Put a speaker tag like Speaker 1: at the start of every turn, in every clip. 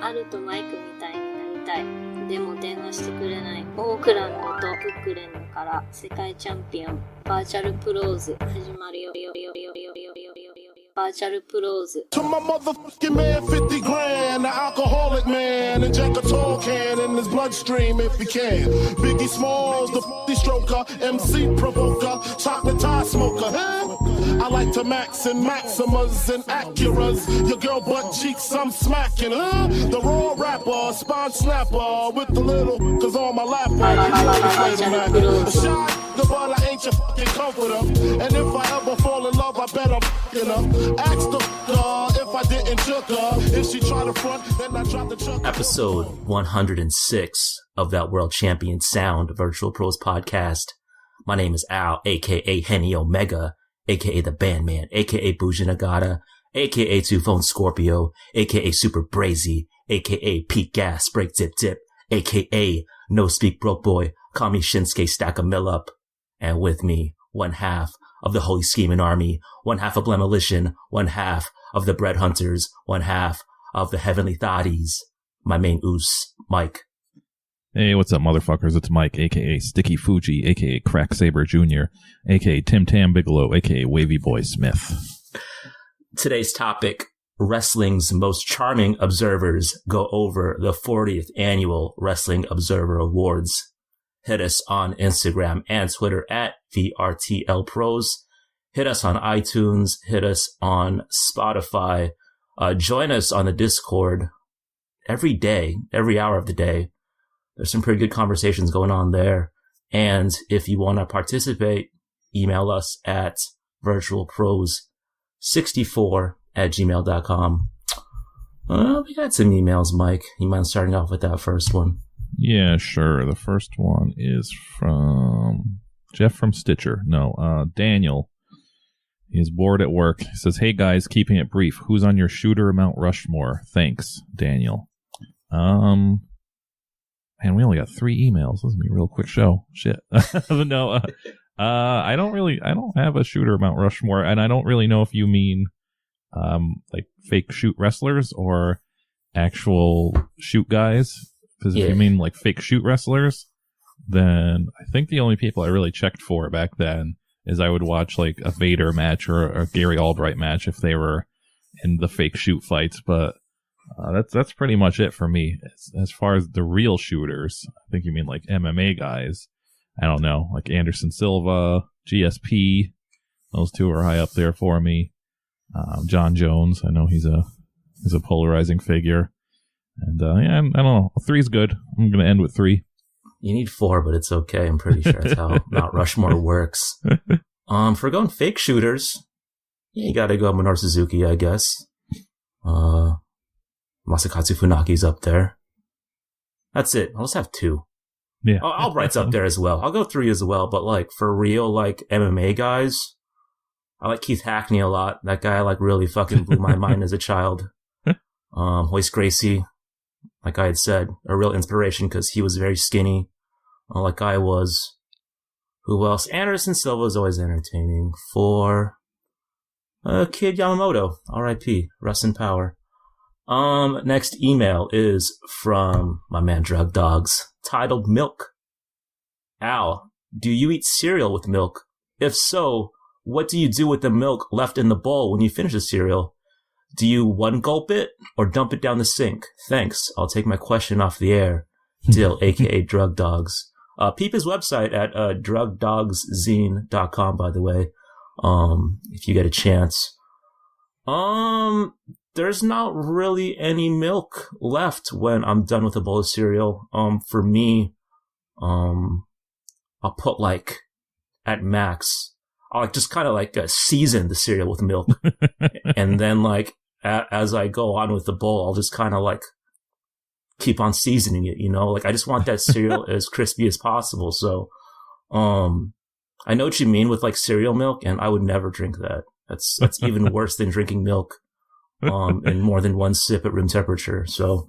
Speaker 1: あるとマイクみたいになりたい。でも電話してくれない。オークランドとブックレンドから世界チャンピオンバーチャルプローズ始まるよ。バーチャルプローズ。
Speaker 2: To my motherfucking man, 50 grand, the alcoholic man, inject a tall can in his bloodstream if he can. Biggie Smalls, the 50 stroker, MC provoker, chocolate tie smoker, huh? I like to max and Maximas and Acuras. Your girl butt cheeks, I'm smacking, huh? The raw rapper, spine snapper, with the little, cause all my lap a shot, the ball, I ain't your fucking comforter. And if I ever fall in love, I bet I'm fucking her. Ask the if I didn't choke her. If she try to front, then I drop the chuck.
Speaker 3: Episode 106 of that World Champion Sound Virtual Pros podcast. My name is Al, aka Henny Omega, aka the Bandman, aka Bougie Nagata, aka Two Phone Scorpio, aka Super Brazy, aka Pete Gas, Break Dip Dip, aka No Speak Broke Boy, call me Shinsuke Stack a Mill Up. And with me, one half of the Holy Scheming Army, one half of Blemolition, one half of the Bread Hunters, one half of the Heavenly Thotties, my main oos, Mike.
Speaker 4: Hey, what's up, motherfuckers? It's Mike, a.k.a. Sticky Fuji, a.k.a. Crack Saber Jr., a.k.a. Tim Tam Bigelow, a.k.a. Wavy Boy Smith.
Speaker 3: Today's topic, wrestling's most charming observers go over the 40th Annual Wrestling Observer Awards. Hit us on Instagram and Twitter at VRTLPros. Hit us on iTunes. Hit us on Spotify. Join us on the Discord every day, every hour of the day. There's some pretty good conversations going on there. And if you want to participate, email us at virtualpros64@gmail.com. We got some emails, Mike. You mind starting off with that first one?
Speaker 4: Yeah, sure. The first one is from Jeff from Stitcher. No, Daniel. He's bored at work. He says, hey guys, keeping it brief. Who's on your shooter Mount Rushmore? Thanks, Daniel. Man, we only got 3 emails. This is gonna be a real quick show. Shit. No, I don't have a shooter Mount Rushmore, and I don't really know if you mean, like fake shoot wrestlers or actual shoot guys. Because if you mean like fake shoot wrestlers, then I think the only people I really checked for back then is I would watch like a Vader match or a Gary Albright match if they were in the fake shoot fights. But that's pretty much it for me. As far as the real shooters, I think you mean like MMA guys. I don't know, like Anderson Silva, GSP. Those two are high up there for me. John Jones, I know he's a polarizing figure. And, yeah, I don't know. 3's good. I'm going to end with 3.
Speaker 3: You need 4, but it's okay. I'm pretty sure that's how Mount Rushmore works. For going fake shooters, yeah, you gotta go Minoru Suzuki, I guess. Masakatsu Funaki's up there. That's it. I'll just have 2.
Speaker 4: Yeah.
Speaker 3: Albright's up there as well. I'll go 3 as well, but like, for real, like, MMA guys, I like Keith Hackney a lot. That guy, like, really fucking blew my mind as a child. Hoist Gracie, like I had said, a real inspiration because he was very skinny, like I was. Who else? Anderson Silva is always entertaining. 4, Kid Yamamoto, R.I.P., rest in power. Next email is from my man Drug Dogs, titled Milk. Al, do you eat cereal with milk? If so, what do you do with the milk left in the bowl when you finish the cereal? Do you one gulp it or dump it down the sink? Thanks. I'll take my question off the air. Dill, aka Drug Dogs. Peep his website at drugdogszine.com, by the way. If you get a chance. There's not really any milk left when I'm done with a bowl of cereal. For me, I'll put like at max, I'll like just kind of like season the cereal with milk. And then like as I go on with the bowl, I'll just kind of like keep on seasoning it, you know? Like I just want that cereal as crispy as possible. So, I know what you mean with like cereal milk, and I would never drink that. That's even worse than drinking milk, in more than one sip at room temperature. So,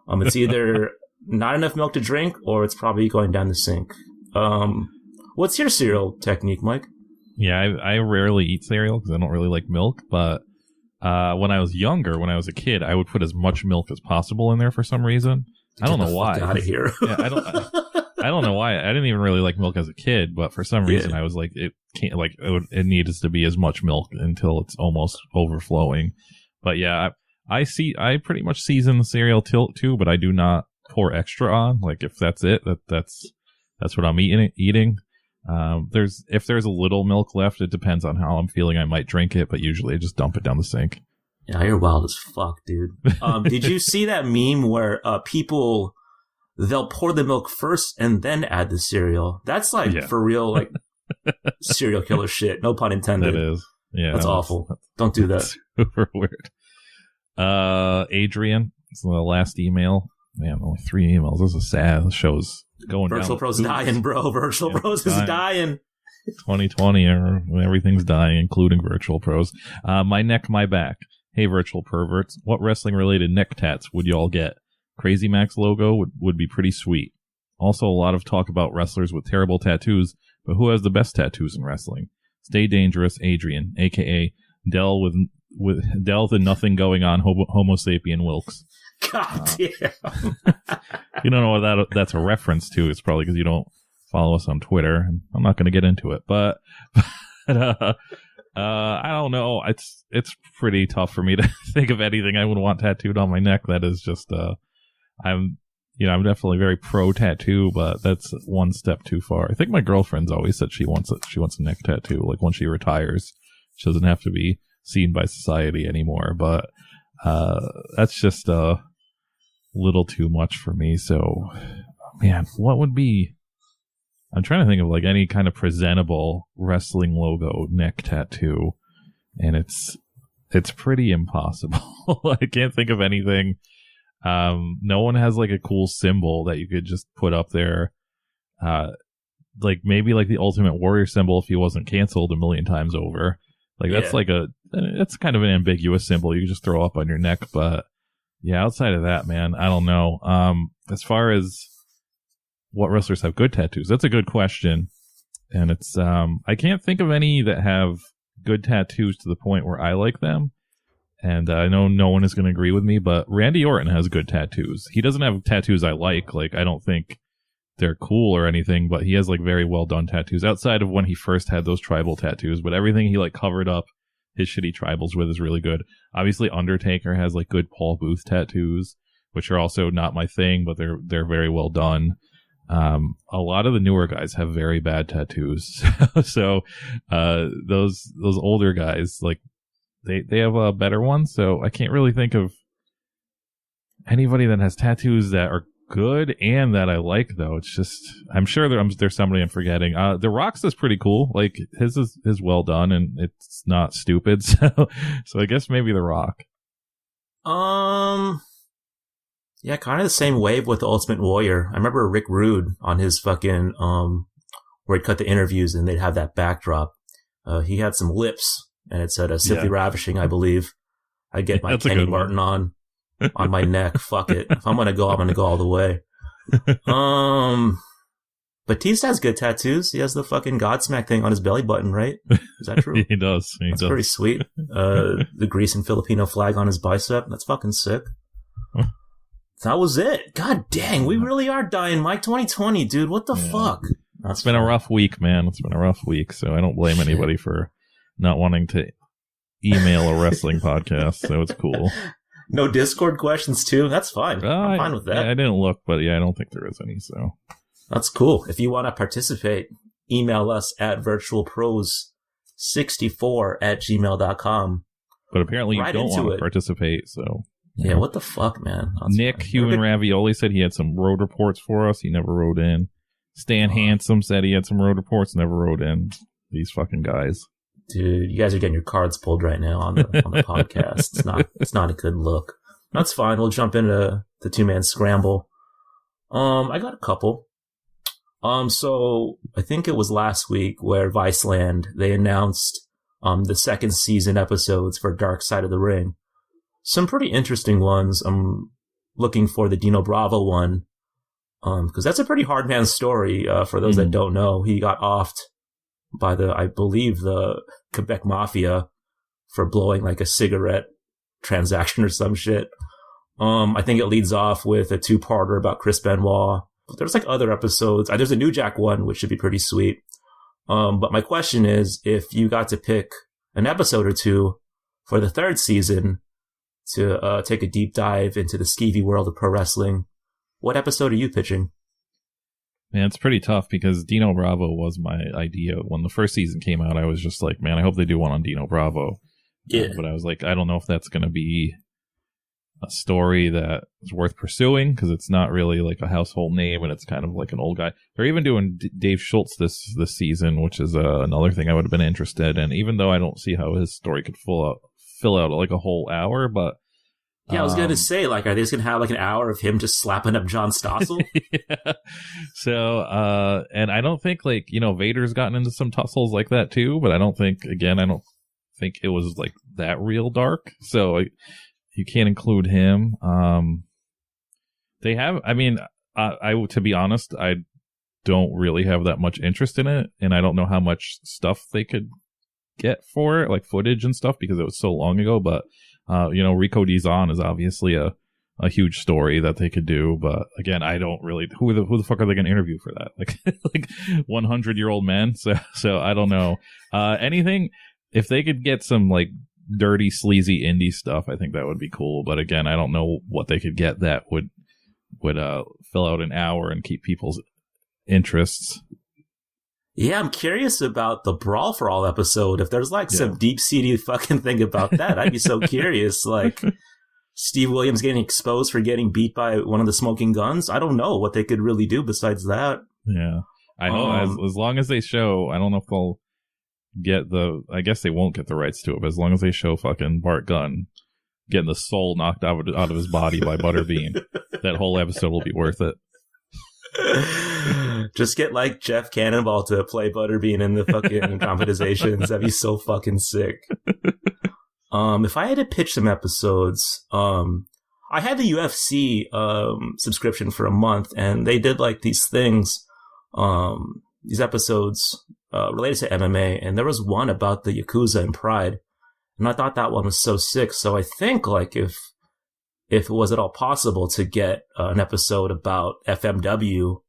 Speaker 3: it's either not enough milk to drink or it's probably going down the sink. What's your cereal technique, Mike?
Speaker 4: Yeah, I rarely eat cereal because I don't really like milk, but When I was younger, when I was a kid, I would put as much milk as possible in there for some reason. I don't know why.
Speaker 3: Get out of here.
Speaker 4: Yeah, I don't know why. I didn't even really like milk as a kid, but for some reason I was like, it can't, like, it needs to be as much milk until it's almost overflowing. But yeah, I pretty much season the cereal too, but I do not pour extra on. Like, if that's it, that's what I'm eating. If there's a little milk left, it depends on how I'm feeling. I might drink it, but usually I just dump it down the sink.
Speaker 3: Yeah, you're wild as fuck, dude. Did you see that meme where people, they'll pour the milk first and then add the cereal? That's like, for real, like, serial killer shit. No pun intended.
Speaker 4: It is. Yeah.
Speaker 3: That's awful. Don't do that.
Speaker 4: Super weird. Adrian, it's the last email. Man, only 3 emails. This is sad. The show's going down.
Speaker 3: Virtual Pro's dying, bro. Virtual Pro's is dying.
Speaker 4: 2020, everything's dying, including Virtual Pros. My neck, my back. Hey, virtual perverts, what wrestling-related neck tats would y'all get? Crazy Max logo would be pretty sweet. Also, a lot of talk about wrestlers with terrible tattoos, but who has the best tattoos in wrestling? Stay dangerous, Adrian, a.k.a. Dell with the nothing going on Homo sapien Wilkes.
Speaker 3: God damn.
Speaker 4: You don't know what that's a reference to. It's probably because you don't follow us on Twitter. I'm not going to get into it, but I don't know. It's pretty tough for me to think of anything I would want tattooed on my neck. That is just I'm definitely very pro tattoo, but that's one step too far. I think my girlfriend's always said she wants a neck tattoo. Like, when she retires, she doesn't have to be seen by society anymore. But that's just a little too much for me. So, man, what would be? I'm trying to think of like any kind of presentable wrestling logo neck tattoo, and it's pretty impossible. I can't think of anything. No one has like a cool symbol that you could just put up there. Like maybe like the Ultimate Warrior symbol if he wasn't canceled a million times over. Like that's that's kind of an ambiguous symbol you can just throw up on your neck. But yeah, outside of that, man, I don't know. As far as what wrestlers have good tattoos, that's a good question. And it's, I can't think of any that have good tattoos to the point where I like them. And I know no one is going to agree with me, but Randy Orton has good tattoos. He doesn't have tattoos I like. Like, I don't think they're cool or anything, but he has like very well done tattoos outside of when he first had those tribal tattoos. But everything he like covered up his shitty tribals with is really good. Obviously, Undertaker has like good Paul Booth tattoos, which are also not my thing, but they're very well done. A lot of the newer guys have very bad tattoos. So, those older guys, like, they have a better one. So I can't really think of anybody that has tattoos that are good and that I like, though. It's just, I'm sure there's somebody I'm forgetting. The Rock's is pretty cool. Like, his is well done and it's not stupid. So I guess maybe The Rock.
Speaker 3: Yeah, kind of the same wave with the Ultimate Warrior. I remember Rick Rude on his fucking, where he'd cut the interviews and they'd have that backdrop. He had some lips and it said, Simply Ravishing, I believe. I get my Kenny Martin on my neck. Fuck it. If I'm going to go, I'm going to go all the way. Batista has good tattoos. He has the fucking Godsmack thing on his belly button, right? Is that true?
Speaker 4: He does.
Speaker 3: That's pretty sweet. The Greece and Filipino flag on his bicep. That's fucking sick. That was it. God dang, we really are dying, Mike. 2020, dude. What the fuck?
Speaker 4: It's been a rough week, man. It's been a rough week, so I don't blame anybody for not wanting to email a wrestling podcast, so it's cool.
Speaker 3: No Discord questions, too? That's fine. I'm fine with that.
Speaker 4: Yeah, I didn't look, but yeah, I don't think there is any, so.
Speaker 3: That's cool. If you want to participate, email us at virtualpros64@gmail.com.
Speaker 4: But apparently you don't want to participate, so.
Speaker 3: Yeah, what the fuck, man? That's
Speaker 4: Nick, Human Ravioli, said he had some road reports for us. He never wrote in. Stan Handsome said he had some road reports, never wrote in. These fucking guys.
Speaker 3: Dude, you guys are getting your cards pulled right now on the podcast. It's not a good look. That's fine. We'll jump into the two-man scramble. I got a couple. So I think it was last week where Viceland, they announced the second season episodes for Dark Side of the Ring. Some pretty interesting ones. I'm looking for the Dino Bravo one, because that's a pretty hard man story. For those that don't know, he got offed by I believe the Quebec Mafia for blowing like a cigarette transaction or some shit. I think it leads off with a 2-parter about Chris Benoit. But there's like other episodes. There's a New Jack one, which should be pretty sweet. But my question is, if you got to pick an episode or two for the 3rd season to take a deep dive into the skeevy world of pro wrestling, what episode are you pitching?
Speaker 4: Man, it's pretty tough because Dino Bravo was my idea. When the first season came out, I was just like, man, I hope they do one on Dino Bravo.
Speaker 3: Yeah.
Speaker 4: But I was like, I don't know if that's going to be a story that is worth pursuing because it's not really like a household name and it's kind of like an old guy. They're even doing Dave Schultz this season, which is another thing I would have been interested in, even though I don't see how his story could fill out like a whole hour. But
Speaker 3: yeah, I was going to say, like, are they just going to have like an hour of him just slapping up John Stossel?
Speaker 4: Yeah. So, and I don't think like, Vader's gotten into some tussles like that too, but I don't think it was like that real dark. So you can't include him. They have, I mean, I to be honest, I don't really have that much interest in it, and I don't know how much stuff they could get for it, like footage and stuff, because it was so long ago. But Rico Dizon is obviously a huge story that they could do. But again, I don't really who the fuck are they going to interview for that? Like 100-year-old men. So I don't know. Anything if they could get some like dirty, sleazy indie stuff, I think that would be cool. But again, I don't know what they could get that would fill out an hour and keep people's interests.
Speaker 3: Yeah, I'm curious about the Brawl for All episode. If there's like some deep-seated fucking thing about that, I'd be so curious. Like Steve Williams getting exposed for getting beat by one of the smoking guns. I don't know what they could really do besides that.
Speaker 4: Yeah, I know. As long as they show, I don't know if they'll get I guess they won't get the rights to it, but as long as they show fucking Bart Gunn getting the soul knocked out of his body by Butterbean, that whole episode will be worth it.
Speaker 3: Just get like Jeff Cannonball to play Butterbean in the fucking competitions. That'd be so fucking sick. If I had to pitch some episodes, I had the UFC subscription for a month, and they did like these things, these episodes related to MMA, and there was one about the Yakuza and Pride, and I thought that one was so sick. So I think like if it was at all possible to get an episode about FMW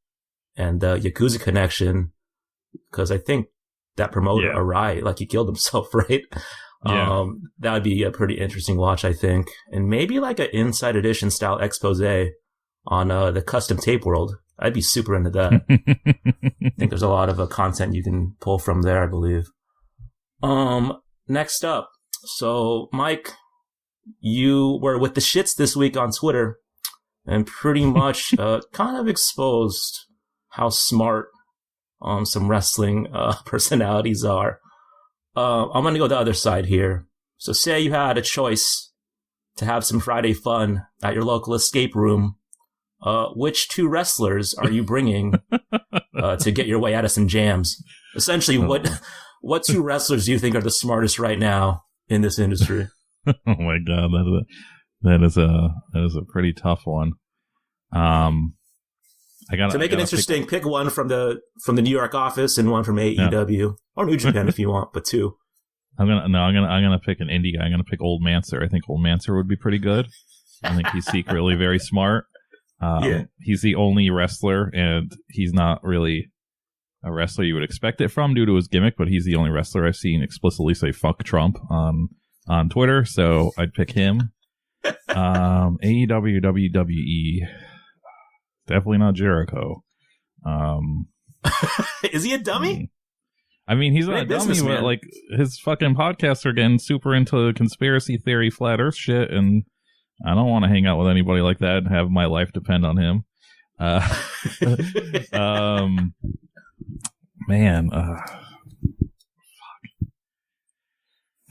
Speaker 3: and the Yakuza connection, because I think that promoter, Arai, like he killed himself, right?
Speaker 4: Yeah.
Speaker 3: That would be a pretty interesting watch, I think. And maybe like an Inside Edition style expose on the custom tape world. I'd be super into that. I think there's a lot of content you can pull from there, I believe. Next up. So, Mike, you were with the shits this week on Twitter and pretty much kind of exposed how smart some wrestling personalities are. I'm going to go the other side here. So say you had a choice to have some Friday fun at your local escape room. Which 2 wrestlers are you bringing to get your way out of some jams? Essentially, what 2 wrestlers do you think are the smartest right now in this industry?
Speaker 4: Oh my god, that is a pretty tough one.
Speaker 3: To make it interesting, pick one from the New York office and one from AEW or New Japan if you want, but 2.
Speaker 4: I'm gonna pick an indie guy. I'm gonna pick Old Manser. I think Old Manser would be pretty good. I think he's secretly very smart. He's the only wrestler, and he's not really a wrestler you would expect it from due to his gimmick, but he's the only wrestler I've seen explicitly say "fuck Trump" on Twitter, so I'd pick him. AEW, WWE. Definitely not Jericho.
Speaker 3: Is he a dummy?
Speaker 4: I mean, he's not a dummy, but like his fucking podcasts are getting super into conspiracy theory, flat Earth shit, and I don't want to hang out with anybody like that and have my life depend on him. Man, fuck.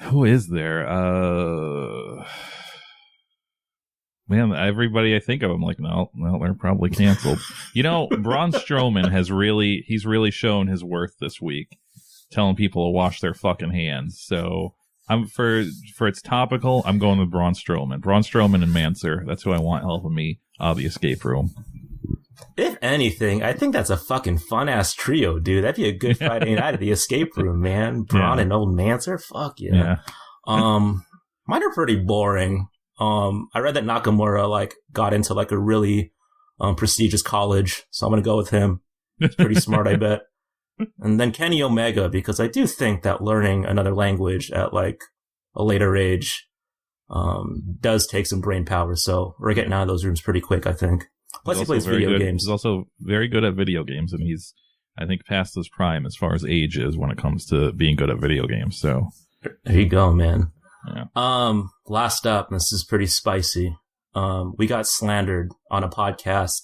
Speaker 4: Who is there? Man, everybody I think of, I'm like, no, they're probably canceled. Braun Strowman he's really shown his worth this week, telling people to wash their fucking hands. So I'm for it's topical, I'm going with Braun Strowman. Braun Strowman and Manser. That's who I want helping me out of the escape room.
Speaker 3: If anything, I think that's a fucking fun-ass trio, dude. That'd be a good Friday night at the escape room, man. Braun and Old Manser? Fuck yeah. Mine are pretty boring. I read that Nakamura like got into like a really prestigious college, so I'm gonna go with him. He's pretty smart, I bet. And then Kenny Omega, because I do think that learning another language at like a later age does take some brain power. So we're getting out of those rooms pretty quick, I think. Plus, he plays video games.
Speaker 4: He's also very good at video games, and he's, I think, past his prime as far as age is when it comes to being good at video games. So
Speaker 3: there you go, man.
Speaker 4: Yeah.
Speaker 3: Last up, this is pretty spicy. We got slandered on a podcast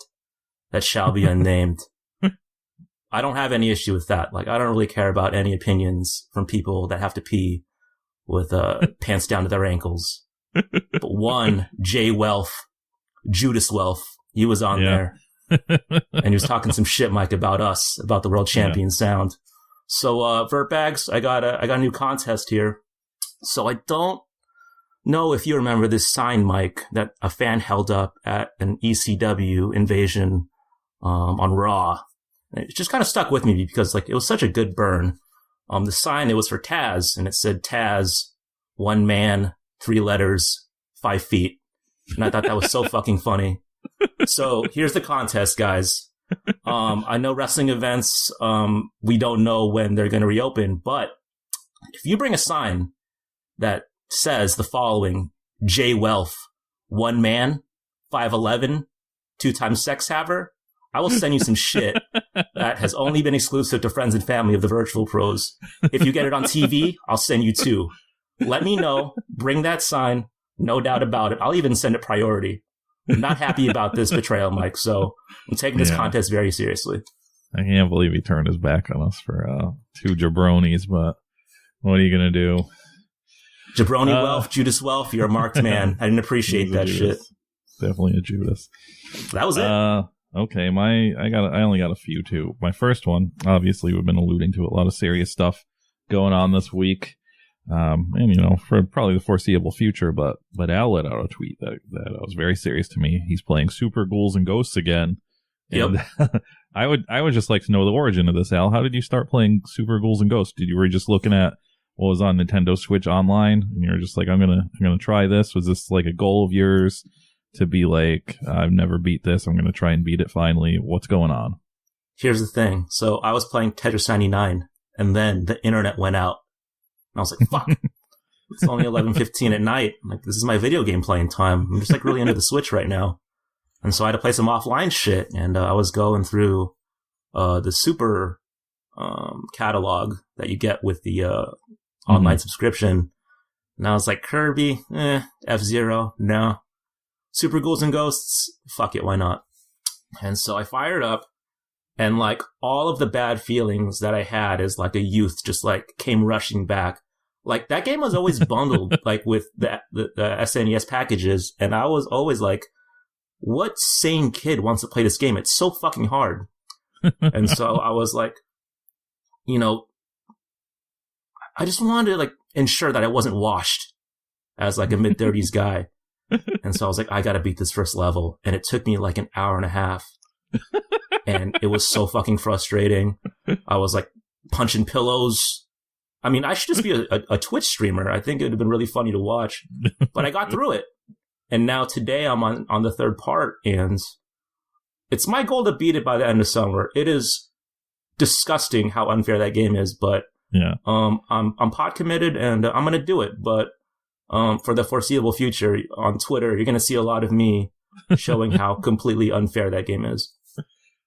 Speaker 3: that shall be unnamed. I don't have any issue with that. Like, I don't really care about any opinions from people that have to pee with pants down to their ankles. But one, Jay Welf, Judas Welf, he was on there. And he was talking some shit, Mike, about us, about the world champion sound. So, Vertbags, I got a new contest here. So I don't know if you remember this sign, Mike, that a fan held up at an ECW invasion on Raw. It just kind of stuck with me because like it was such a good burn. The sign, it was for Taz, and it said Taz, 1 man, 3 letters, 5 feet. And I thought that was so fucking funny. So here's the contest, guys. I know wrestling events, we don't know when they're going to reopen, but if you bring a sign that says the following: Jay Welf, 1 man, 5'11", 2-time sex haver, I will send you some shit that has only been exclusive to friends and family of the Vrtl. If you get it on TV, I'll send you 2. Let me know. Bring that sign. No doubt about it. I'll even send it priority. I'm not happy about this betrayal, Mike, so I'm taking this contest very seriously.
Speaker 4: I can't believe he turned his back on us for 2 jabronis, but what are you going to do?
Speaker 3: Jabroni Welf, Judas Welf, you're a marked man. I didn't appreciate that shit.
Speaker 4: Definitely a Judas.
Speaker 3: That was it.
Speaker 4: Okay, I only got a few too. My first one, obviously, we've been alluding to a lot of serious stuff going on this week, and you know, for probably the foreseeable future. But Al let out a tweet that was very serious to me. He's playing Super Ghouls and Ghosts again. And
Speaker 3: yep.
Speaker 4: I would just like to know the origin of this, Al. How did you start playing Super Ghouls and Ghosts? Were you just looking at what was on Nintendo Switch Online, and you're just like, I'm gonna try this? Was this like a goal of yours to be like, I've never beat this, I'm going to try and beat it finally? What's going on?
Speaker 3: Here's the thing. So I was playing Tetris 99, and then the internet went out. And I was like, fuck. It's only 11:15 at night. I'm like, this is my video game playing time. I'm just like really into the Switch right now. And so I had to play some offline shit, and I was going through the Super catalog that you get with the online subscription. And I was like, Kirby, F-Zero, no. Super Ghouls and Ghosts, fuck it, why not? And so I fired up, and like all of the bad feelings that I had as like a youth just like came rushing back. Like that game was always bundled like with the SNES packages, and I was always like, what sane kid wants to play this game? It's so fucking hard. And so I was like, you know, I just wanted to like ensure that I wasn't washed as like a mid-30s guy. And so I was like, I gotta beat this first level. And it took me like an hour and a half. And it was so fucking frustrating. I was like punching pillows. I mean, I should just be a Twitch streamer. I think it would have been really funny to watch. But I got through it. And now today I'm on the 3rd part, and it's my goal to beat it by the end of summer. It is disgusting how unfair that game is, but
Speaker 4: yeah,
Speaker 3: I'm pot committed, and I'm gonna do it. But for the foreseeable future on Twitter, you're gonna see a lot of me showing how completely unfair that game is.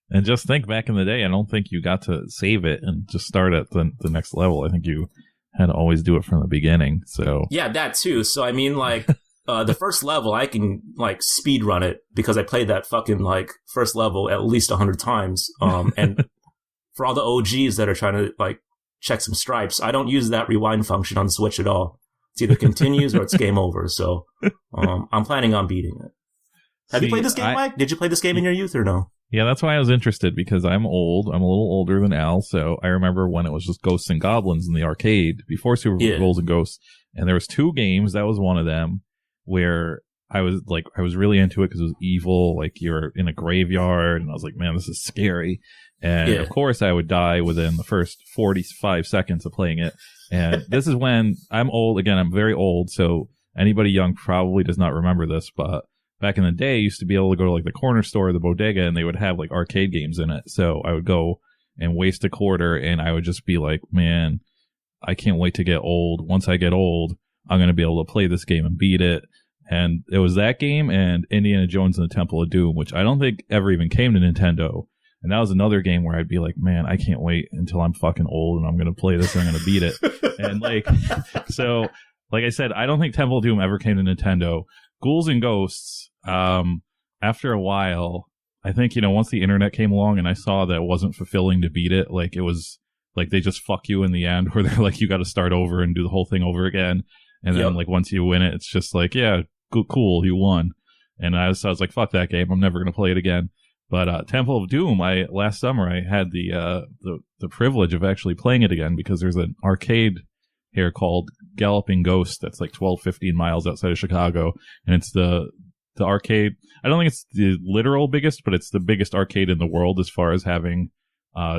Speaker 4: And just think, back in the day, I don't think you got to save it and just start at the next level. I think you had to always do it from the beginning. So
Speaker 3: yeah, that too. So I mean, like the first level, I can like speed run it because I played that fucking like first level at least 100 times. And for all the OGs that are trying to like check some stripes, I don't use that rewind function on the Switch at all. It's either continues or it's game over. So I'm planning on beating it. Have you played this game, Mike? Did you play this game in your youth or no?
Speaker 4: Yeah, that's why I was interested, because I'm old. I'm a little older than Al, so I remember when it was just Ghosts and Goblins in the arcade before Super Ghouls and Ghosts, and there was 2 games. That was one of them where I was really into it because it was evil. Like, you're in a graveyard, and I was like, man, this is scary. And of course, I would die within the first 45 seconds of playing it. And this is when I'm old. Again, I'm very old, so anybody young probably does not remember this, but back in the day, you used to be able to go to like the corner store or the bodega, and they would have like arcade games in it. So I would go and waste a quarter, and I would just be like, man, I can't wait to get old. Once I get old, I'm going to be able to play this game and beat it. And it was that game and Indiana Jones and the Temple of Doom, which I don't think ever even came to Nintendo. And that was another game where I'd be like, man, I can't wait until I'm fucking old and I'm going to play this and I'm going to beat it. And like, so like I said, I don't think Temple of Doom ever came to Nintendo. Ghouls and Ghosts, after a while, I think, once the internet came along and I saw that it wasn't fulfilling to beat it, like it was like they just fuck you in the end where they're like, you got to start over and do the whole thing over again. And then like once you win it, it's just like, yeah, cool, you won. And I was like, fuck that game. I'm never going to play it again. But Temple of Doom, last summer I had the privilege of actually playing it again because there's an arcade here called Galloping Ghost that's like 12-15 miles outside of Chicago, and it's the arcade. I don't think it's the literal biggest, but it's the biggest arcade in the world as far as having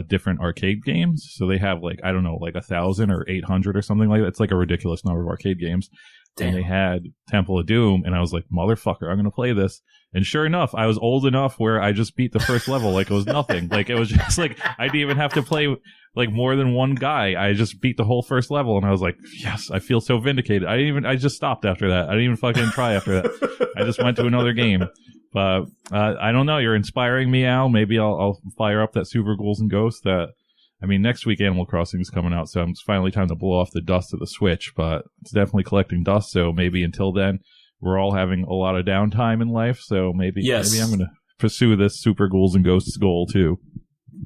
Speaker 4: different arcade games. So they have like, I don't know, like 1,000 or 800 or something like that. It's like a ridiculous number of arcade games. Damn. And they had Temple of Doom, and I was like, motherfucker, I'm going to play this. And sure enough, I was old enough where I just beat the first level like it was nothing. Like it was just like, I didn't even have to play like more than one guy. I just beat the whole first level, and I was like, yes, I feel so vindicated. I just stopped after that. I didn't even fucking try after that. I just went to another game. But I don't know. You're inspiring me, Al. Maybe I'll fire up that Super Ghouls and Ghosts. Next week Animal Crossing is coming out, so it's finally time to blow off the dust of the Switch. But it's definitely collecting dust. So maybe until then, we're all having a lot of downtime in life. So maybe I'm going to pursue this Super Ghouls and Ghosts goal too.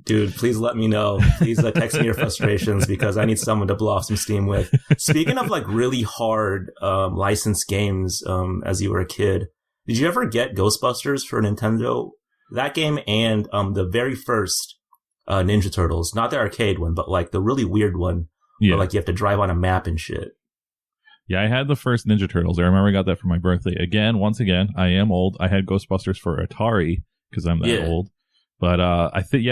Speaker 3: Dude, please let me know. Please text me your frustrations because I need someone to blow off some steam with. Speaking of like really hard licensed games, as you were a kid, did you ever get Ghostbusters for Nintendo? That game and the very first Ninja Turtles, not the arcade one, but like the really weird one, where like you have to drive on a map and shit.
Speaker 4: Yeah, I had the first Ninja Turtles. I remember I got that for my birthday. Once again, I am old. I had Ghostbusters for Atari because I'm that old. But I think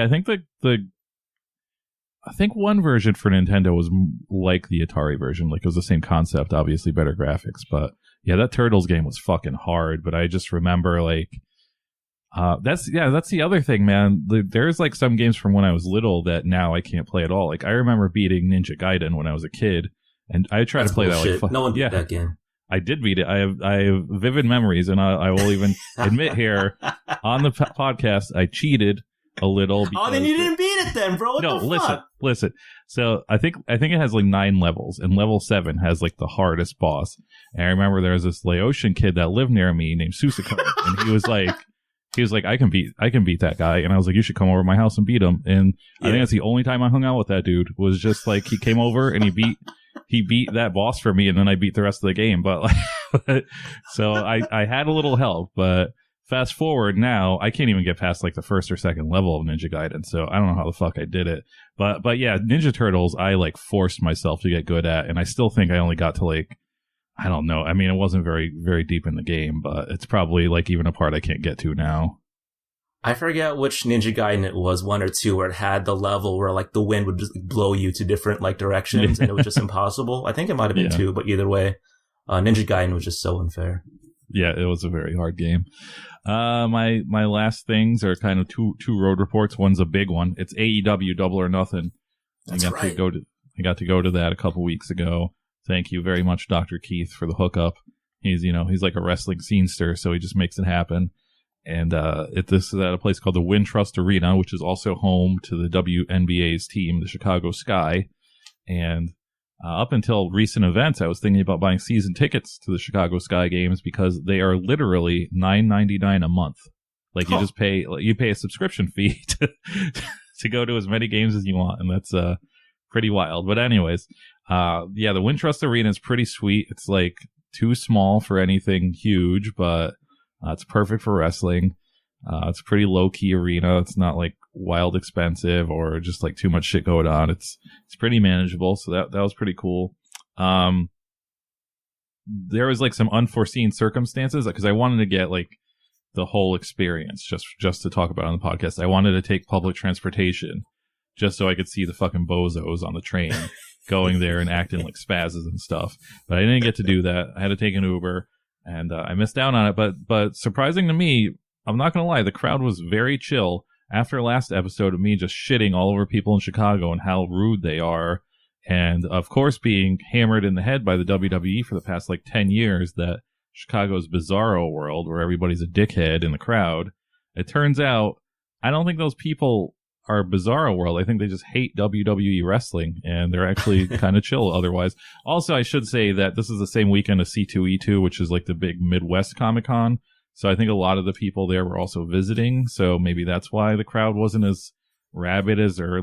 Speaker 4: one version for Nintendo was like the Atari version. Like it was the same concept, obviously better graphics. But yeah, that Turtles game was fucking hard. But I just remember like that's the other thing, man. There's like some games from when I was little that now I can't play at all. Like I remember beating Ninja Gaiden when I was a kid, and I tried to play that. Like
Speaker 3: no one beat that game.
Speaker 4: I did beat it. I have vivid memories, and I will even admit here on the podcast I cheated a little.
Speaker 3: Oh, then you didn't beat it, then, bro. What the fuck?
Speaker 4: Listen. So I think it has like 9 levels, and level 7 has like the hardest boss. And I remember there was this Laotian kid that lived near me named Susiko, and he was like, I can beat that guy. And I was like, you should come over to my house and beat him. And I think that's the only time I hung out with that dude, was just like he came over and he beat that boss for me, and then I beat the rest of the game. But like, so I had a little help. But fast forward now, I can't even get past like the first or second level of Ninja Gaiden. So I don't know how the fuck I did it. But yeah, Ninja Turtles, I like forced myself to get good at, and I still think I only got to like, I don't know. I mean, it wasn't very, very deep in the game, but it's probably like even a part I can't get to now.
Speaker 3: I forget which Ninja Gaiden it was, 1 or 2, where it had the level where like the wind would just blow you to different like directions, and it was just impossible. I think it might have been 2, but either way, Ninja Gaiden was just so unfair. Yeah,
Speaker 4: it was a very hard game. My last things are kind of two road reports. One's a big one. It's AEW Double or Nothing.
Speaker 3: That's right.
Speaker 4: I got to go to that a couple weeks ago. Thank you very much, Dr. Keith, for the hookup. He's like a wrestling scenester, so he just makes it happen. And this is at a place called the Wintrust Arena, which is also home to the WNBA's team, the Chicago Sky. And up until recent events, I was thinking about buying season tickets to the Chicago Sky games because they are literally $9.99 a month. Like you just pay a subscription fee to go to as many games as you want, and that's pretty wild. But anyways, the Wintrust Arena is pretty sweet. It's like too small for anything huge, but it's perfect for wrestling. It's a pretty low-key arena. It's not like wild expensive or just like too much shit going on. It's pretty manageable, so that was pretty cool. There was like some unforeseen circumstances because I wanted to get like the whole experience just to talk about on the podcast. I wanted to take public transportation just so I could see the fucking bozos on the train. going there and acting like spazzes and stuff. But I didn't get to do that. I had to take an Uber, and I missed out on it. But surprising to me, I'm not going to lie, the crowd was very chill after last episode of me just shitting all over people in Chicago and how rude they are. And, of course, being hammered in the head by the WWE for the past, 10 years that Chicago's bizarro world where everybody's a dickhead in the crowd. It turns out, I don't think those people are bizarro world. I think they just hate WWE wrestling, and they're actually kind of chill otherwise. Also, I should say that this is the same weekend as C2E2, which is the big Midwest Comic-Con. So I think a lot of the people there were also visiting. So maybe that's why the crowd wasn't as rabid as or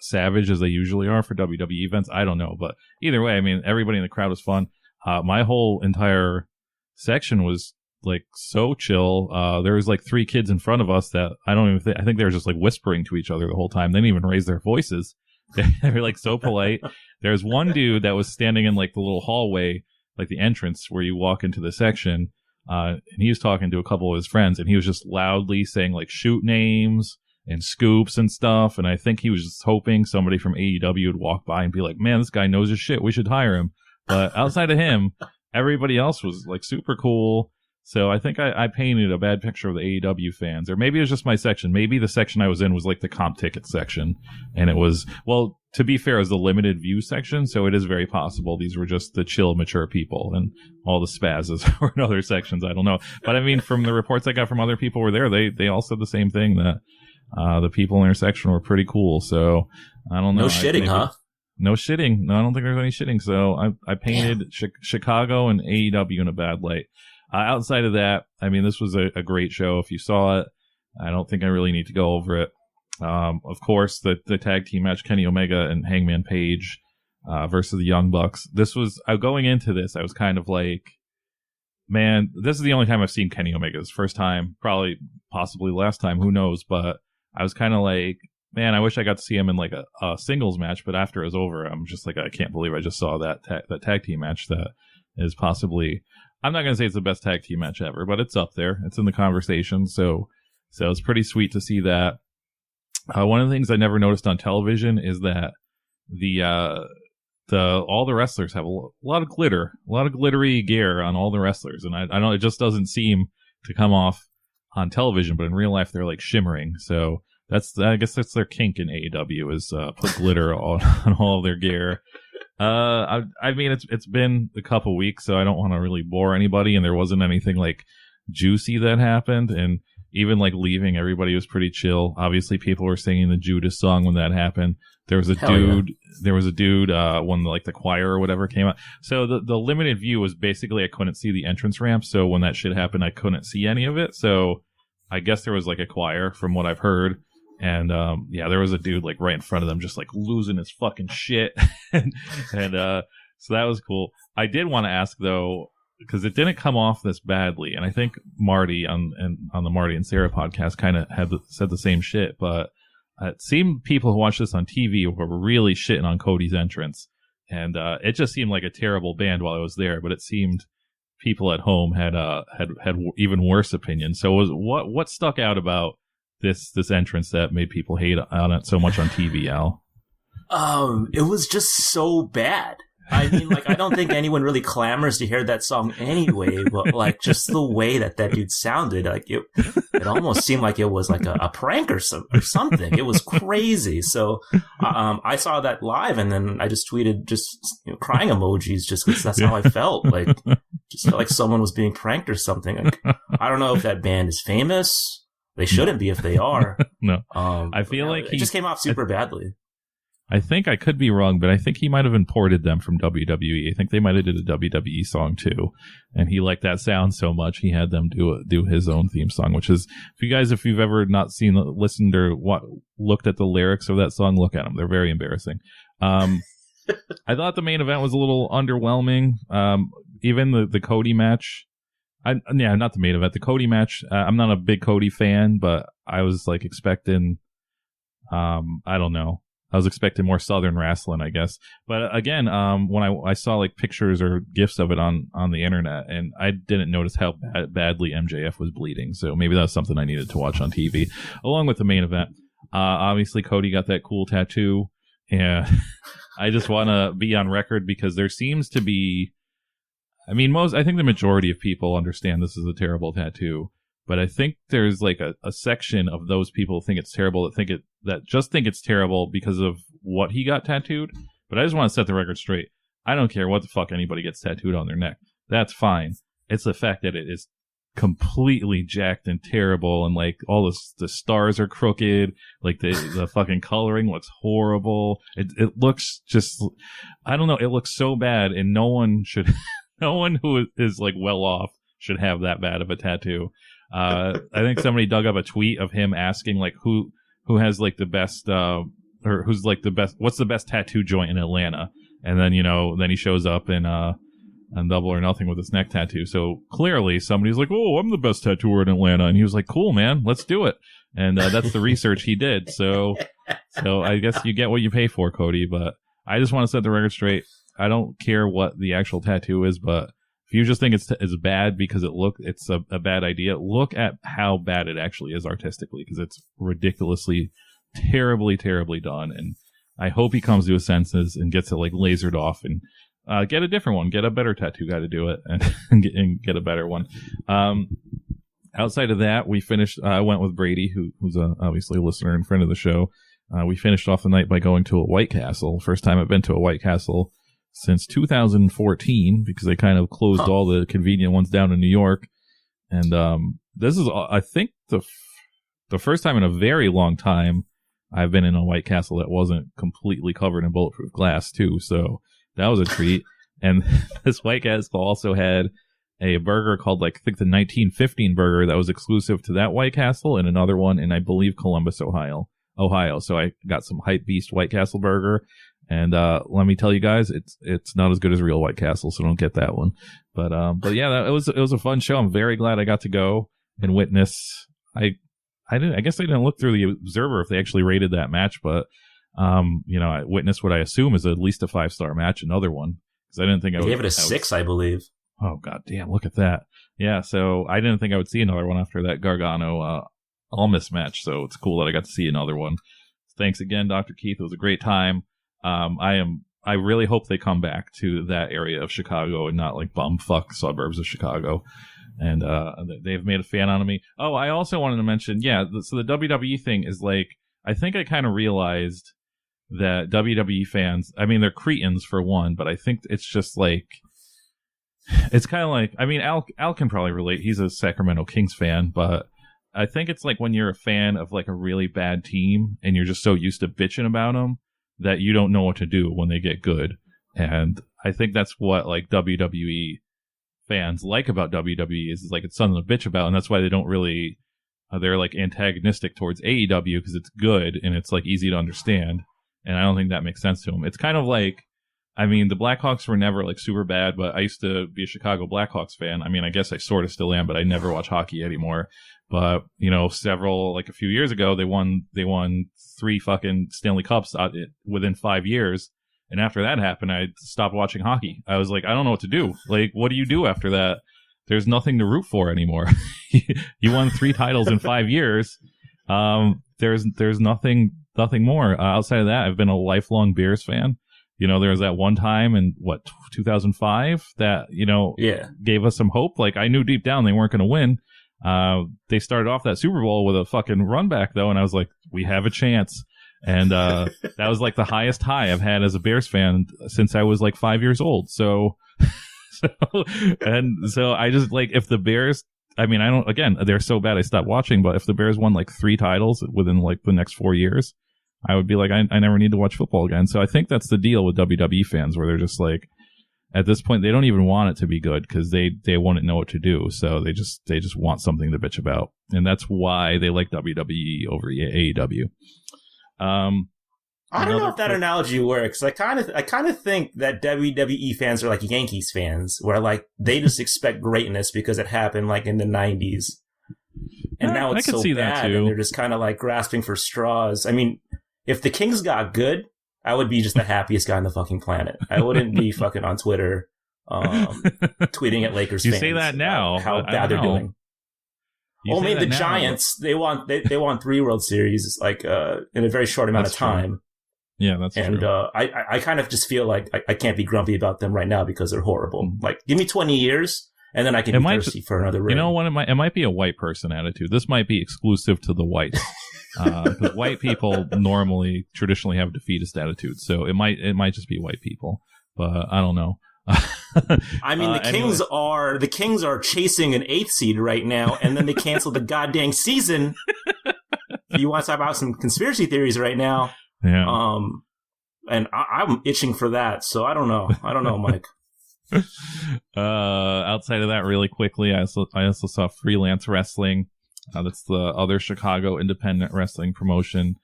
Speaker 4: savage as they usually are for WWE events. I don't know, but either way, I mean, everybody in the crowd was fun. My whole entire section was so chill. There was 3 kids in front of us that I don't even I think they were just whispering to each other the whole time. They didn't even raise their voices. They were so polite. There's one dude that was standing in the little hallway, the entrance where you walk into the section. And he was talking to a couple of his friends, and he was just loudly saying shoot names and scoops and stuff. And I think he was just hoping somebody from AEW would walk by and be like, man, this guy knows his shit. We should hire him. But outside of him, everybody else was super cool. So I think I painted a bad picture of the AEW fans. Or maybe it was just my section. Maybe the section I was in was the comp ticket section. And it was, well, to be fair, it was the limited view section. So it is very possible these were just the chill, mature people. And all the spazzes were in other sections. I don't know. But I mean, from the reports I got from other people who were there, they all said the same thing, that the people in their section were pretty cool. So I don't know.
Speaker 3: No shitting, huh?
Speaker 4: No shitting. No, I don't think there's any shitting. So I painted Chicago and AEW in a bad light. Outside of that, I mean, this was a great show. If you saw it, I don't think I really need to go over it. Of course, the tag team match, Kenny Omega and Hangman Page versus the Young Bucks. This was, going into this, I was kind of man, this is the only time I've seen Kenny Omega. This first time, probably, possibly last time, who knows? But I was kind of man, I wish I got to see him in a singles match. But after it was over, I'm just I can't believe I just saw that tag team match that is possibly, I'm not going to say it's the best tag team match ever, but it's up there. It's in the conversation. So it's pretty sweet to see that. One of the things I never noticed on television is that all the wrestlers have a lot of glitter, a lot of glittery gear on all the wrestlers. And I know it just doesn't seem to come off on television, but in real life, they're shimmering. So I guess that's their kink in AEW, is put glitter on all of their gear. I mean, it's been a couple weeks, so I don't want to really bore anybody, and there wasn't anything juicy that happened, and even leaving, everybody was pretty chill. Obviously, people were singing the Judas song when that happened. There was a dude when the choir or whatever came out. So the limited view was basically I couldn't see the entrance ramp, so when that shit happened, I couldn't see any of it. So I guess there was a choir from what I've heard. And, there was a dude, right in front of them, just, losing his fucking shit. and so that was cool. I did want to ask, though, because it didn't come off this badly, and I think Marty on the Marty and Sarah podcast kind of said the same shit, but it seemed people who watched this on TV were really shitting on Cody's entrance. And, it just seemed like a terrible band while I was there, but it seemed people at home had even worse opinions. So what stuck out about this entrance that made people hate on it so much on TV, Al?
Speaker 3: It was just so bad. I mean, I don't think anyone really clamors to hear that song anyway, but just the way that dude sounded, it almost seemed like it was a prank or something. It was crazy. So, I saw that live, and then I just tweeted crying emojis just because that's how I felt. Just felt like someone was being pranked or something. I don't know if that band is famous. They shouldn't be if they are.
Speaker 4: No. I feel like
Speaker 3: it just came off super badly.
Speaker 4: I think I could be wrong, but I think he might have imported them from WWE. I think they might have did a WWE song too, and he liked that sound so much he had them do his own theme song. Which is, if you've ever not listened or looked at the lyrics of that song, look at them. They're very embarrassing. I thought the main event was a little underwhelming. Even the Cody match. Not the main event. The Cody match. I'm not a big Cody fan, but I was expecting. I don't know. I was expecting more Southern wrestling, I guess. But again, when I saw pictures or gifs of it on the internet, and I didn't notice how badly MJF was bleeding. So maybe that's something I needed to watch on TV, along with the main event. Obviously, Cody got that cool tattoo Yeah. I just want to be on record because there seems to be, I think the majority of people understand this is a terrible tattoo, but I think there's like a section of those people who think it's terrible that just think it's terrible because of what he got tattooed. But I just want to set the record straight. I don't care what the fuck anybody gets tattooed on their neck. That's fine. It's the fact that it is completely jacked and terrible, and like all the stars are crooked, like the fucking coloring looks horrible. It looks just, I don't know, it looks so bad, and no one who is like well off should have that bad of a tattoo. I think somebody dug up a tweet of him asking like who has like the best or who's like the best, what's the best tattoo joint in Atlanta, and then then he shows up in on Double or Nothing with his neck tattoo. So clearly somebody's like, oh, I'm the best tattooer in Atlanta. And he was like, cool, man, let's do it. And that's the research he did. So I guess you get what you pay for, Cody. But I just want to set the record straight. I don't care what the actual tattoo is, but if you just think it's bad because it's a bad idea, look at how bad it actually is artistically, because it's ridiculously, terribly, terribly done. And I hope he comes to his senses and gets it like lasered off and get a different one. Get a better tattoo guy to do it and get a better one. Outside of that, we finished. I went with Brady, who's obviously a listener and friend of the show. We finished off the night by going to a White Castle. First time I've been to a White Castle since 2014, because they kind of closed all the convenient ones down in New York. And this is, I think, the first time in a very long time I've been in a White Castle that wasn't completely covered in bulletproof glass, too. So that was a treat. And this White Castle also had a burger called, like, I think the 1915 burger that was exclusive to that White Castle, and another one in, I believe, Columbus, Ohio. So I got some Hype Beast White Castle burger. And let me tell you guys, it's not as good as real White Castle, so don't get that one. But yeah, it was a fun show. I'm very glad I got to go and witness. I guess I didn't look through the Observer if they actually rated that match, but I witnessed what I assume is at least a 5-star match, another one, because I didn't think I
Speaker 3: gave it a 6, I believe.
Speaker 4: Oh god damn! Look at that. Yeah, so I didn't think I would see another one after that Gargano Almas match. So it's cool that I got to see another one. Thanks again, Dr. Keith. It was a great time. I really hope they come back to that area of Chicago and not like bumfuck suburbs of Chicago. And they've made a fan out of me. Oh, I also wanted to mention, so the WWE thing is like, I think I kind of realized that WWE fans, I mean, they're cretins for one, but I think it's just like, it's kind of like, I mean, Al can probably relate. He's a Sacramento Kings fan, but I think it's like when you're a fan of like a really bad team and you're just so used to bitching about them that you don't know what to do when they get good. And I think that's what like WWE fans like about WWE is like it's something to bitch about, and that's why they don't really they're like antagonistic towards AEW because it's good and it's like easy to understand. And I don't think that makes sense to them. It's kind of like, I mean, the Blackhawks were never like super bad, but I used to be a Chicago Blackhawks fan. I mean, I guess I sort of still am, but I never watch hockey anymore. But a few years ago, they won 3 fucking Stanley Cups within 5 years. And after that happened, I stopped watching hockey. I was like, I don't know what to do. Like, what do you do after that? There's nothing to root for anymore. You won 3 titles in 5 years. There's nothing more. Outside of that, I've been a lifelong Bears fan. There was that one time in 2005 that, gave us some hope. Like, I knew deep down they weren't going to win. They started off that Super Bowl with a fucking run back though. And I was like, we have a chance. And, that was like the highest high I've had as a Bears fan since I was like 5 years old. So I just like, if the Bears, I mean, they're so bad I stopped watching, but if the Bears won like 3 titles within like the next 4 years, I would be like, I never need to watch football again. So I think that's the deal with WWE fans, where they're just like, at this point, they don't even want it to be good because they wouldn't know what to do. So they just want something to bitch about. And that's why they like WWE over AEW.
Speaker 3: I don't know if that analogy works. I kind of think that WWE fans are like Yankees fans, where like they just expect greatness because it happened like in the 90s. And now it's so bad, and they're just kind of like grasping for straws. I mean, if the Kings got good, I would be just the happiest guy on the fucking planet. I wouldn't be fucking on Twitter, tweeting at Lakers fans.
Speaker 4: You say that now.
Speaker 3: How bad they're doing. I mean, the Giants, they won 3 World Series, like, in a very short amount of time.
Speaker 4: Yeah, that's
Speaker 3: and
Speaker 4: true.
Speaker 3: I kind of just feel like I can't be grumpy about them right now because they're horrible. Like, give me 20 years, and then I can be thirsty for another ring.
Speaker 4: You know what? It might be a white person attitude. This might be exclusive to the whites. Because white people traditionally have defeatist attitudes, so it might just be white people, but I don't know.
Speaker 3: I mean, the Kings are chasing an 8th seed right now, and then they canceled the goddamn season. You want to talk about some conspiracy theories right now?
Speaker 4: Yeah.
Speaker 3: And I'm itching for that, so I don't know, Mike.
Speaker 4: Outside of that, really quickly, I also saw Freelance Wrestling. That's the other Chicago independent wrestling promotion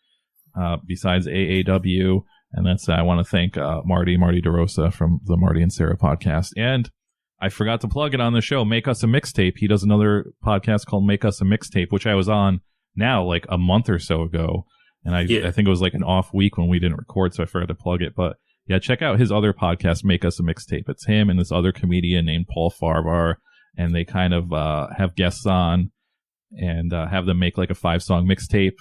Speaker 4: besides AAW. And that's, I want to thank Marty DeRosa from the Marty and Sarah podcast. And I forgot to plug it on the show, Make Us a Mixtape. He does another podcast called Make Us a Mixtape, which I was on now like a month or so ago. And I think it was like an off week when we didn't record, so I forgot to plug it. But yeah, check out his other podcast, Make Us a Mixtape. It's him and this other comedian named Paul Farvar. And they kind of have guests on and have them make like a 5-song mixtape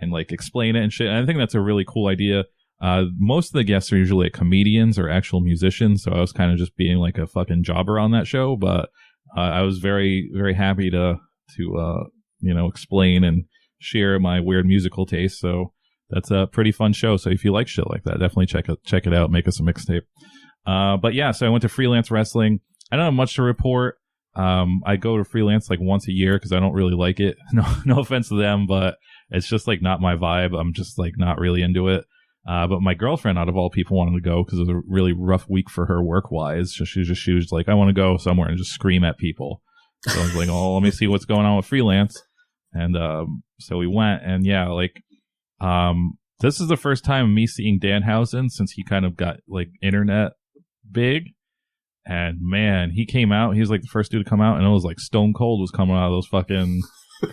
Speaker 4: and like explain it and shit. And I think that's a really cool idea. Most of the guests are usually like comedians or actual musicians, so I was kind of just being like a fucking jobber on that show, but I was very, very happy to explain and share my weird musical taste. So that's a pretty fun show. So if you like shit like that, definitely check it out. Make Us a Mixtape. But yeah, so I went to Freelance Wrestling. I don't have much to report. I go to Freelance like once a year because I don't really like it. No offense to them, but it's just like not my vibe. I'm just like not really into it. But my girlfriend, out of all people, wanted to go because it was a really rough week for her work-wise. So she was like, I want to go somewhere and just scream at people. So I was like, oh, let me see what's going on with Freelance. And so we went, and yeah, like this is the first time me seeing Danhausen since he kind of got like internet big. And man, he came out. He was like the first dude to come out, and it was like Stone Cold was coming out of those fucking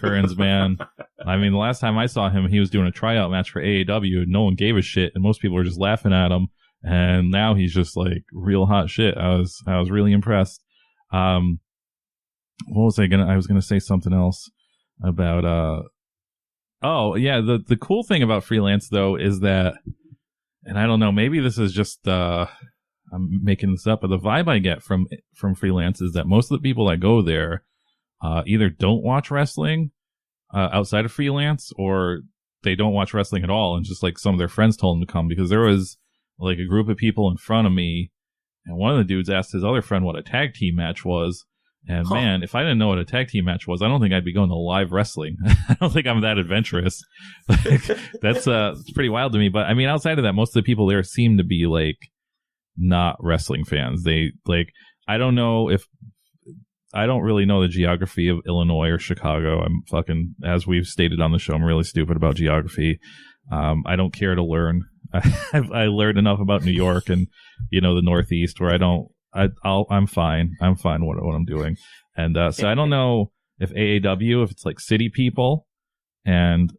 Speaker 4: curtains, man. I mean, the last time I saw him, he was doing a tryout match for AAW, and no one gave a shit, and most people were just laughing at him. And now he's just like real hot shit. I was really impressed. What was I was gonna say something else about oh yeah, the cool thing about Freelance though is that, and I don't know, maybe this is just I'm making this up, but the vibe I get from Freelance is that most of the people that go there either don't watch wrestling outside of Freelance, or they don't watch wrestling at all, and just like some of their friends told them to come, because there was like a group of people in front of me, and one of the dudes asked his other friend what a tag team match was. And man, if I didn't know what a tag team match was, I don't think I'd be going to live wrestling. I don't think I'm that adventurous. That's it's pretty wild to me. But I mean, outside of that, most of the people there seem to be like not wrestling fans. They like, I don't really know the geography of Illinois or Chicago. I'm fucking, as we've stated on the show, I'm really stupid about geography. I don't care to learn. I learned enough about New York and, the Northeast where I'm fine. I'm fine what I'm doing. And, so I don't know if AAW, if it's like city people and,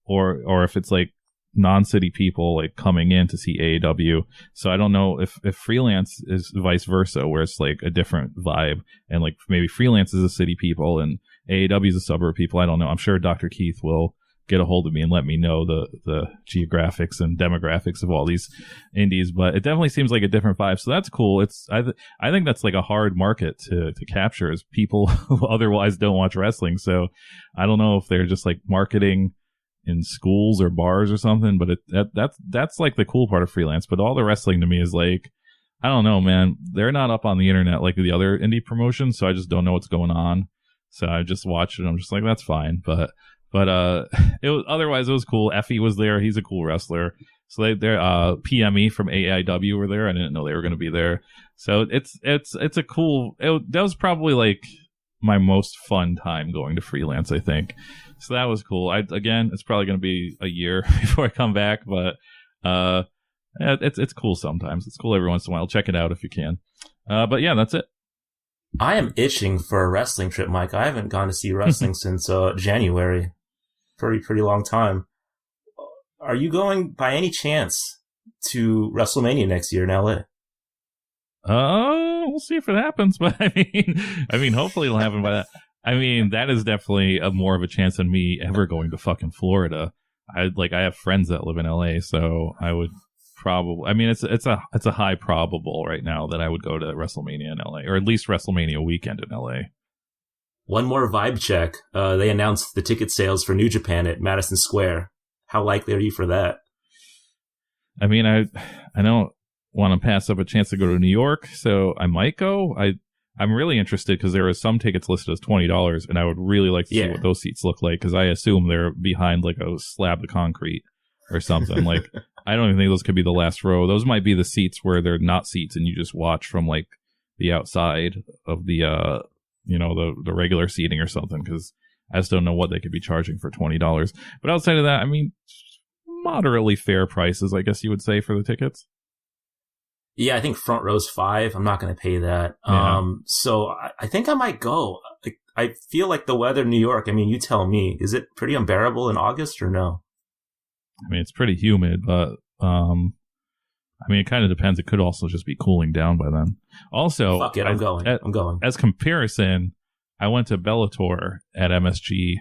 Speaker 4: or if it's like non-city people like coming in to see AAW. So I don't know if Freelance is vice versa, where it's like a different vibe, and like maybe Freelance is a city people and AAW is a suburb people. I don't know. I'm sure Dr. Keith will get a hold of me and let me know the geographics and demographics of all these indies, but it definitely seems like a different vibe. So that's cool. I think that's like a hard market to capture, is people who otherwise don't watch wrestling. So I don't know if they're just like marketing in schools or bars or something, but that's like the cool part of Freelance. But all the wrestling to me is like, I don't know, man. They're not up on the internet like the other indie promotions, so I just don't know what's going on. So I just watch it and I'm just like, that's fine. But otherwise it was cool. Effie was there. He's a cool wrestler. So they're PME from AIW were there. I didn't know they were going to be there. So it's a cool. That was probably like my most fun time going to Freelance, I think. So that was cool. Again, it's probably going to be a year before I come back, but it's cool sometimes. It's cool every once in a while. Check it out if you can. But yeah, that's it.
Speaker 3: I am itching for a wrestling trip, Mike. I haven't gone to see wrestling since January. Pretty long time. Are you going by any chance to WrestleMania next year in LA?
Speaker 4: We'll see if it happens, but I mean, hopefully it'll happen by that. I mean, that is definitely more of a chance than me ever going to fucking Florida. I have friends that live in LA, so I would probably. I mean, it's a high probable right now that I would go to WrestleMania in LA, or at least WrestleMania weekend in LA.
Speaker 3: One more vibe check. They announced the ticket sales for New Japan at Madison Square. How likely are you for that?
Speaker 4: I mean, I don't want to pass up a chance to go to New York, so I might go. I'm really interested because there are some tickets listed as $20, and I would really like to see what those seats look like, because I assume they're behind like a slab of concrete or something. Like, I don't even think those could be the last row. Those might be the seats where they're not seats and you just watch from like the outside of the the regular seating or something, because I just don't know what they could be charging for $20. But outside of that, I mean, moderately fair prices, I guess you would say, for the tickets.
Speaker 3: Yeah, I think front row's $5. I'm not going to pay that.
Speaker 4: Yeah.
Speaker 3: So I think I might go. I feel like the weather in New York, I mean, you tell me, is it pretty unbearable in August or no?
Speaker 4: I mean, it's pretty humid, but I mean, it kind of depends. It could also just be cooling down by then. Also,
Speaker 3: fuck it, I'm going. I'm going.
Speaker 4: As comparison, I went to Bellator at MSG.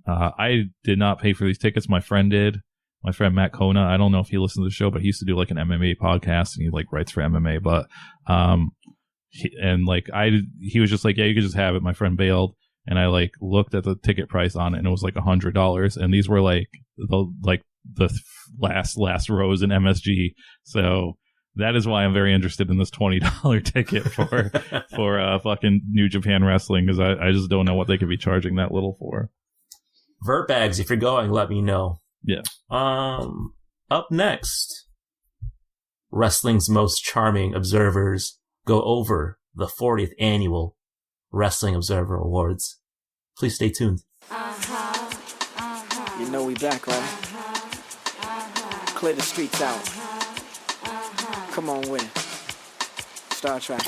Speaker 4: I did not pay for these tickets. My friend did. My friend Matt Kona. I don't know if he listens to the show, but he used to do like an MMA podcast, and he like writes for MMA. But he was just like, yeah, you could just have it. My friend bailed, and I like looked at the ticket price on it, and it was like $100, and these were like the last rows in MSG. So that is why I'm very interested in this $20 ticket for fucking New Japan Wrestling, because I just don't know what they could be charging that little for.
Speaker 3: Vert Bags, if you're going, let me know.
Speaker 4: Yeah.
Speaker 3: Up next, wrestling's most charming observers go over the 40th annual Wrestling Observer Awards. Please stay tuned.
Speaker 5: You know we back, right? Clear the streets out. Come on with it. Star Trek.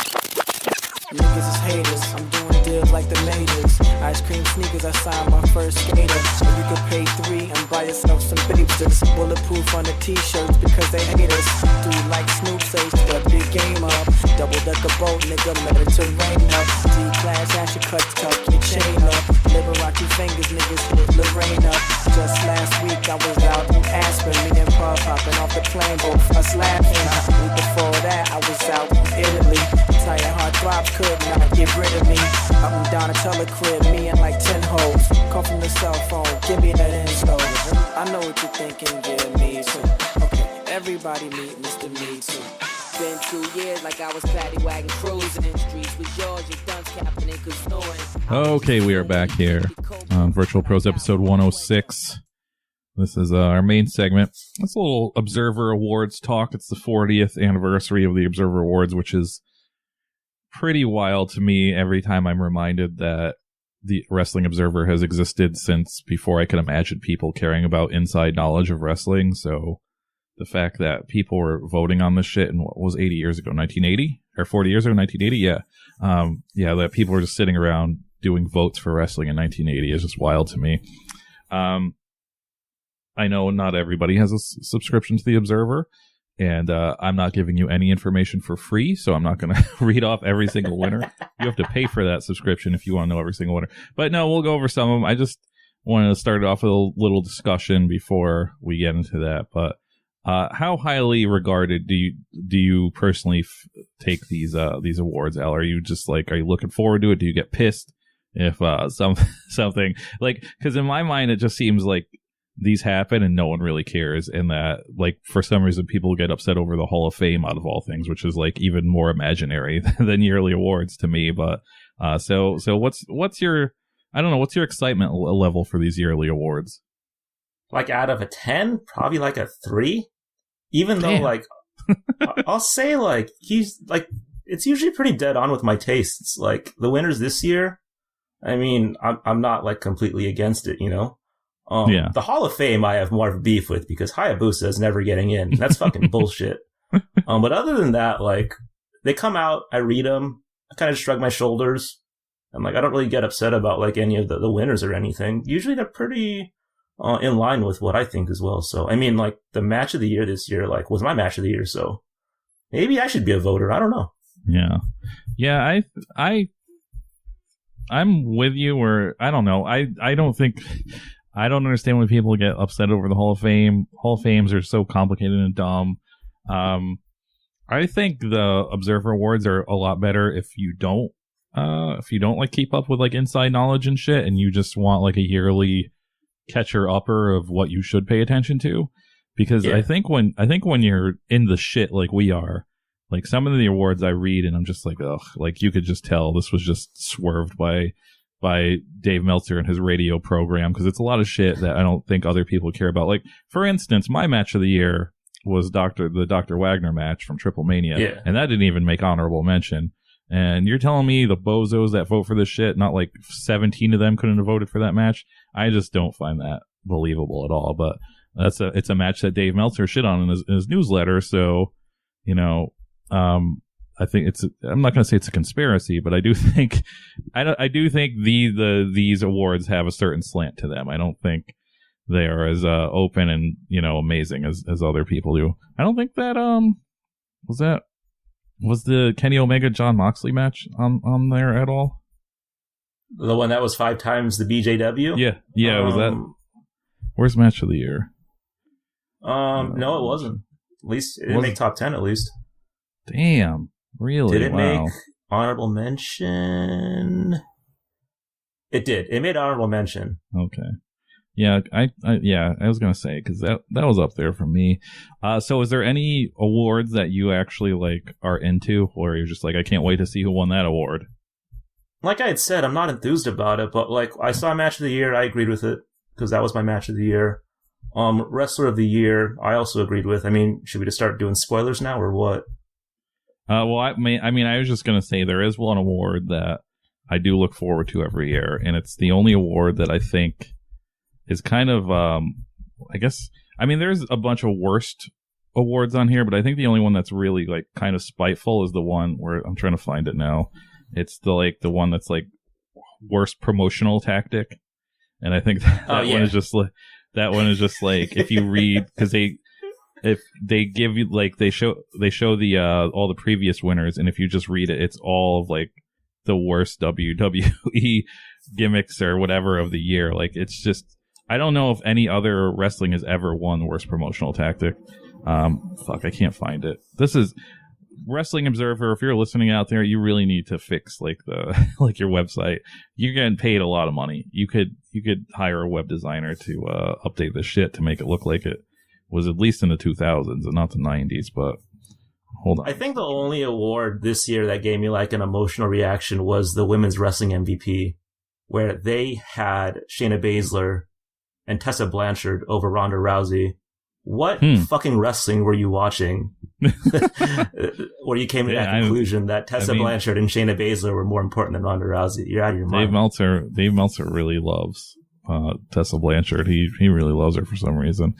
Speaker 5: Niggas is haters, I'm doing deals like the majors. Ice cream sneakers, I signed my first skater. So you could pay $3 and buy yourself some babes. Bulletproof on the t-shirts because they hate us. Dude like Snoop says, the big game up. Double decker boat, nigga, Mediterranean up. D-class, ash your cut, tuck your chain up. Liberace fingers, niggas hit Lorraine up. Just last week I was out in Aspen, me and Paul popping off the plane, both us laughing. Week before that I was out in Italy. Tired heart throbs could not get rid of me. Up in Donatella crib, me and like 10 hoes. Call from the cell phone, give me that info. I know what you're thinking, yeah, me too. Okay, everybody meet Mr. Me Too. Been 2 years like I was paddy wagon cruising. Streets was yours, your dunce captain and canoeing.
Speaker 4: Okay, we are back here on Virtual Pros episode 106. This is our main segment. It's a little Observer Awards talk. It's the 40th anniversary of the Observer Awards, which is pretty wild to me every time I'm reminded that the Wrestling Observer has existed since before I could imagine people caring about inside knowledge of wrestling. So the fact that people were voting on this shit in what was 80 years ago, 1980 or 40 years ago, 1980. Yeah. That people were just sitting around doing votes for wrestling in 1980 is just wild to me. I know not everybody has a subscription to the Observer, and I'm not giving you any information for free, so I'm not going to read off every single winner. You have to pay for that subscription if you want to know every single winner. But no, we'll go over some of them. I just wanted to start off with a little discussion before we get into that. But how highly regarded do you personally take these awards, Al? Are you just like, are you looking forward to it? Do you get pissed if something like, because in my mind it just seems like these happen and no one really cares, and that like for some reason people get upset over the Hall of Fame out of all things, which is like even more imaginary than yearly awards to me. But so what's your, I don't know, what's your excitement level for these yearly awards?
Speaker 3: Like out of a 10, probably like a 3. Even though like I'll say like he's like, it's usually pretty dead on with my tastes. Like the winners this year, I mean, I'm not like completely against it, you know. The Hall of Fame I have more of a beef with because Hayabusa is never getting in. That's fucking bullshit. But other than that, like they come out, I read them, I kind of shrug my shoulders. I'm like, I don't really get upset about like any of the winners or anything. Usually they're pretty in line with what I think as well. So I mean, like the match of the year this year, like was my match of the year. So maybe I should be a voter. I don't know.
Speaker 4: Yeah. I'm with you, or I don't know. I don't think. I don't understand when people get upset over the Hall of Fame. Hall of Fames are so complicated and dumb. I think the Observer Awards are a lot better if you don't like keep up with like inside knowledge and shit, and you just want like a yearly catcher upper of what you should pay attention to. Because I think when you're in the shit like we are, like some of the awards I read and I'm just like, ugh, like you could just tell this was just swerved by Dave Meltzer and his radio program, because it's a lot of shit that I don't think other people care about. Like, for instance, my match of the year was the Dr. Wagner match from Triple Mania, and that didn't even make honorable mention. And you're telling me the bozos that vote for this shit, not like 17 of them couldn't have voted for that match? I just don't find that believable at all. But it's a match that Dave Meltzer shit on in his newsletter, so, you know, I think I'm not going to say it's a conspiracy, but I do think these awards have a certain slant to them. I don't think they are as open and, you know, amazing as other people do. I don't think that was the Kenny Omega John Moxley match on there at all.
Speaker 3: The one that was 5 times the BJW?
Speaker 4: Yeah, was that? Where's match of the year?
Speaker 3: No, it wasn't. At least it didn't make top 10 at least.
Speaker 4: Damn. Really?
Speaker 3: Did it make honorable mention? It did. It made honorable mention.
Speaker 4: Okay. Yeah, I was gonna say, because that was up there for me. So is there any awards that you actually like are into, or you're just like, I can't wait to see who won that award?
Speaker 3: Like I had said, I'm not enthused about it, but like I saw match of the year, I agreed with it because that was my match of the year. Wrestler of the year, I also agreed with. I mean, should we just start doing spoilers now or what?
Speaker 4: Well, I was just going to say there is one award that I do look forward to every year, and it's the only award that I think is kind of, I guess, I mean, there's a bunch of worst awards on here, but I think the only one that's really, like, kind of spiteful is the one where, I'm trying to find it now. It's the one that's, like, worst promotional tactic, and I think that one is just, like, if you read, because if they give you, like, they show the all the previous winners, and if you just read it, it's all of like the worst WWE gimmicks or whatever of the year. Like, it's just, I don't know if any other wrestling has ever won worst promotional tactic. I can't find it. This is Wrestling Observer. If you're listening out there, you really need to fix like like your website. You're getting paid a lot of money. You could hire a web designer to update this shit to make it look like it was at least in the 2000s and not the 90s, but hold on.
Speaker 3: I think the only award this year that gave me like an emotional reaction was the Women's Wrestling MVP, where they had Shayna Baszler and Tessa Blanchard over Ronda Rousey. What fucking wrestling were you watching where you came to that conclusion that Tessa Blanchard and Shayna Baszler were more important than Ronda Rousey? You're out of your mind.
Speaker 4: Dave Meltzer really loves Tessa Blanchard. He really loves her for some reason.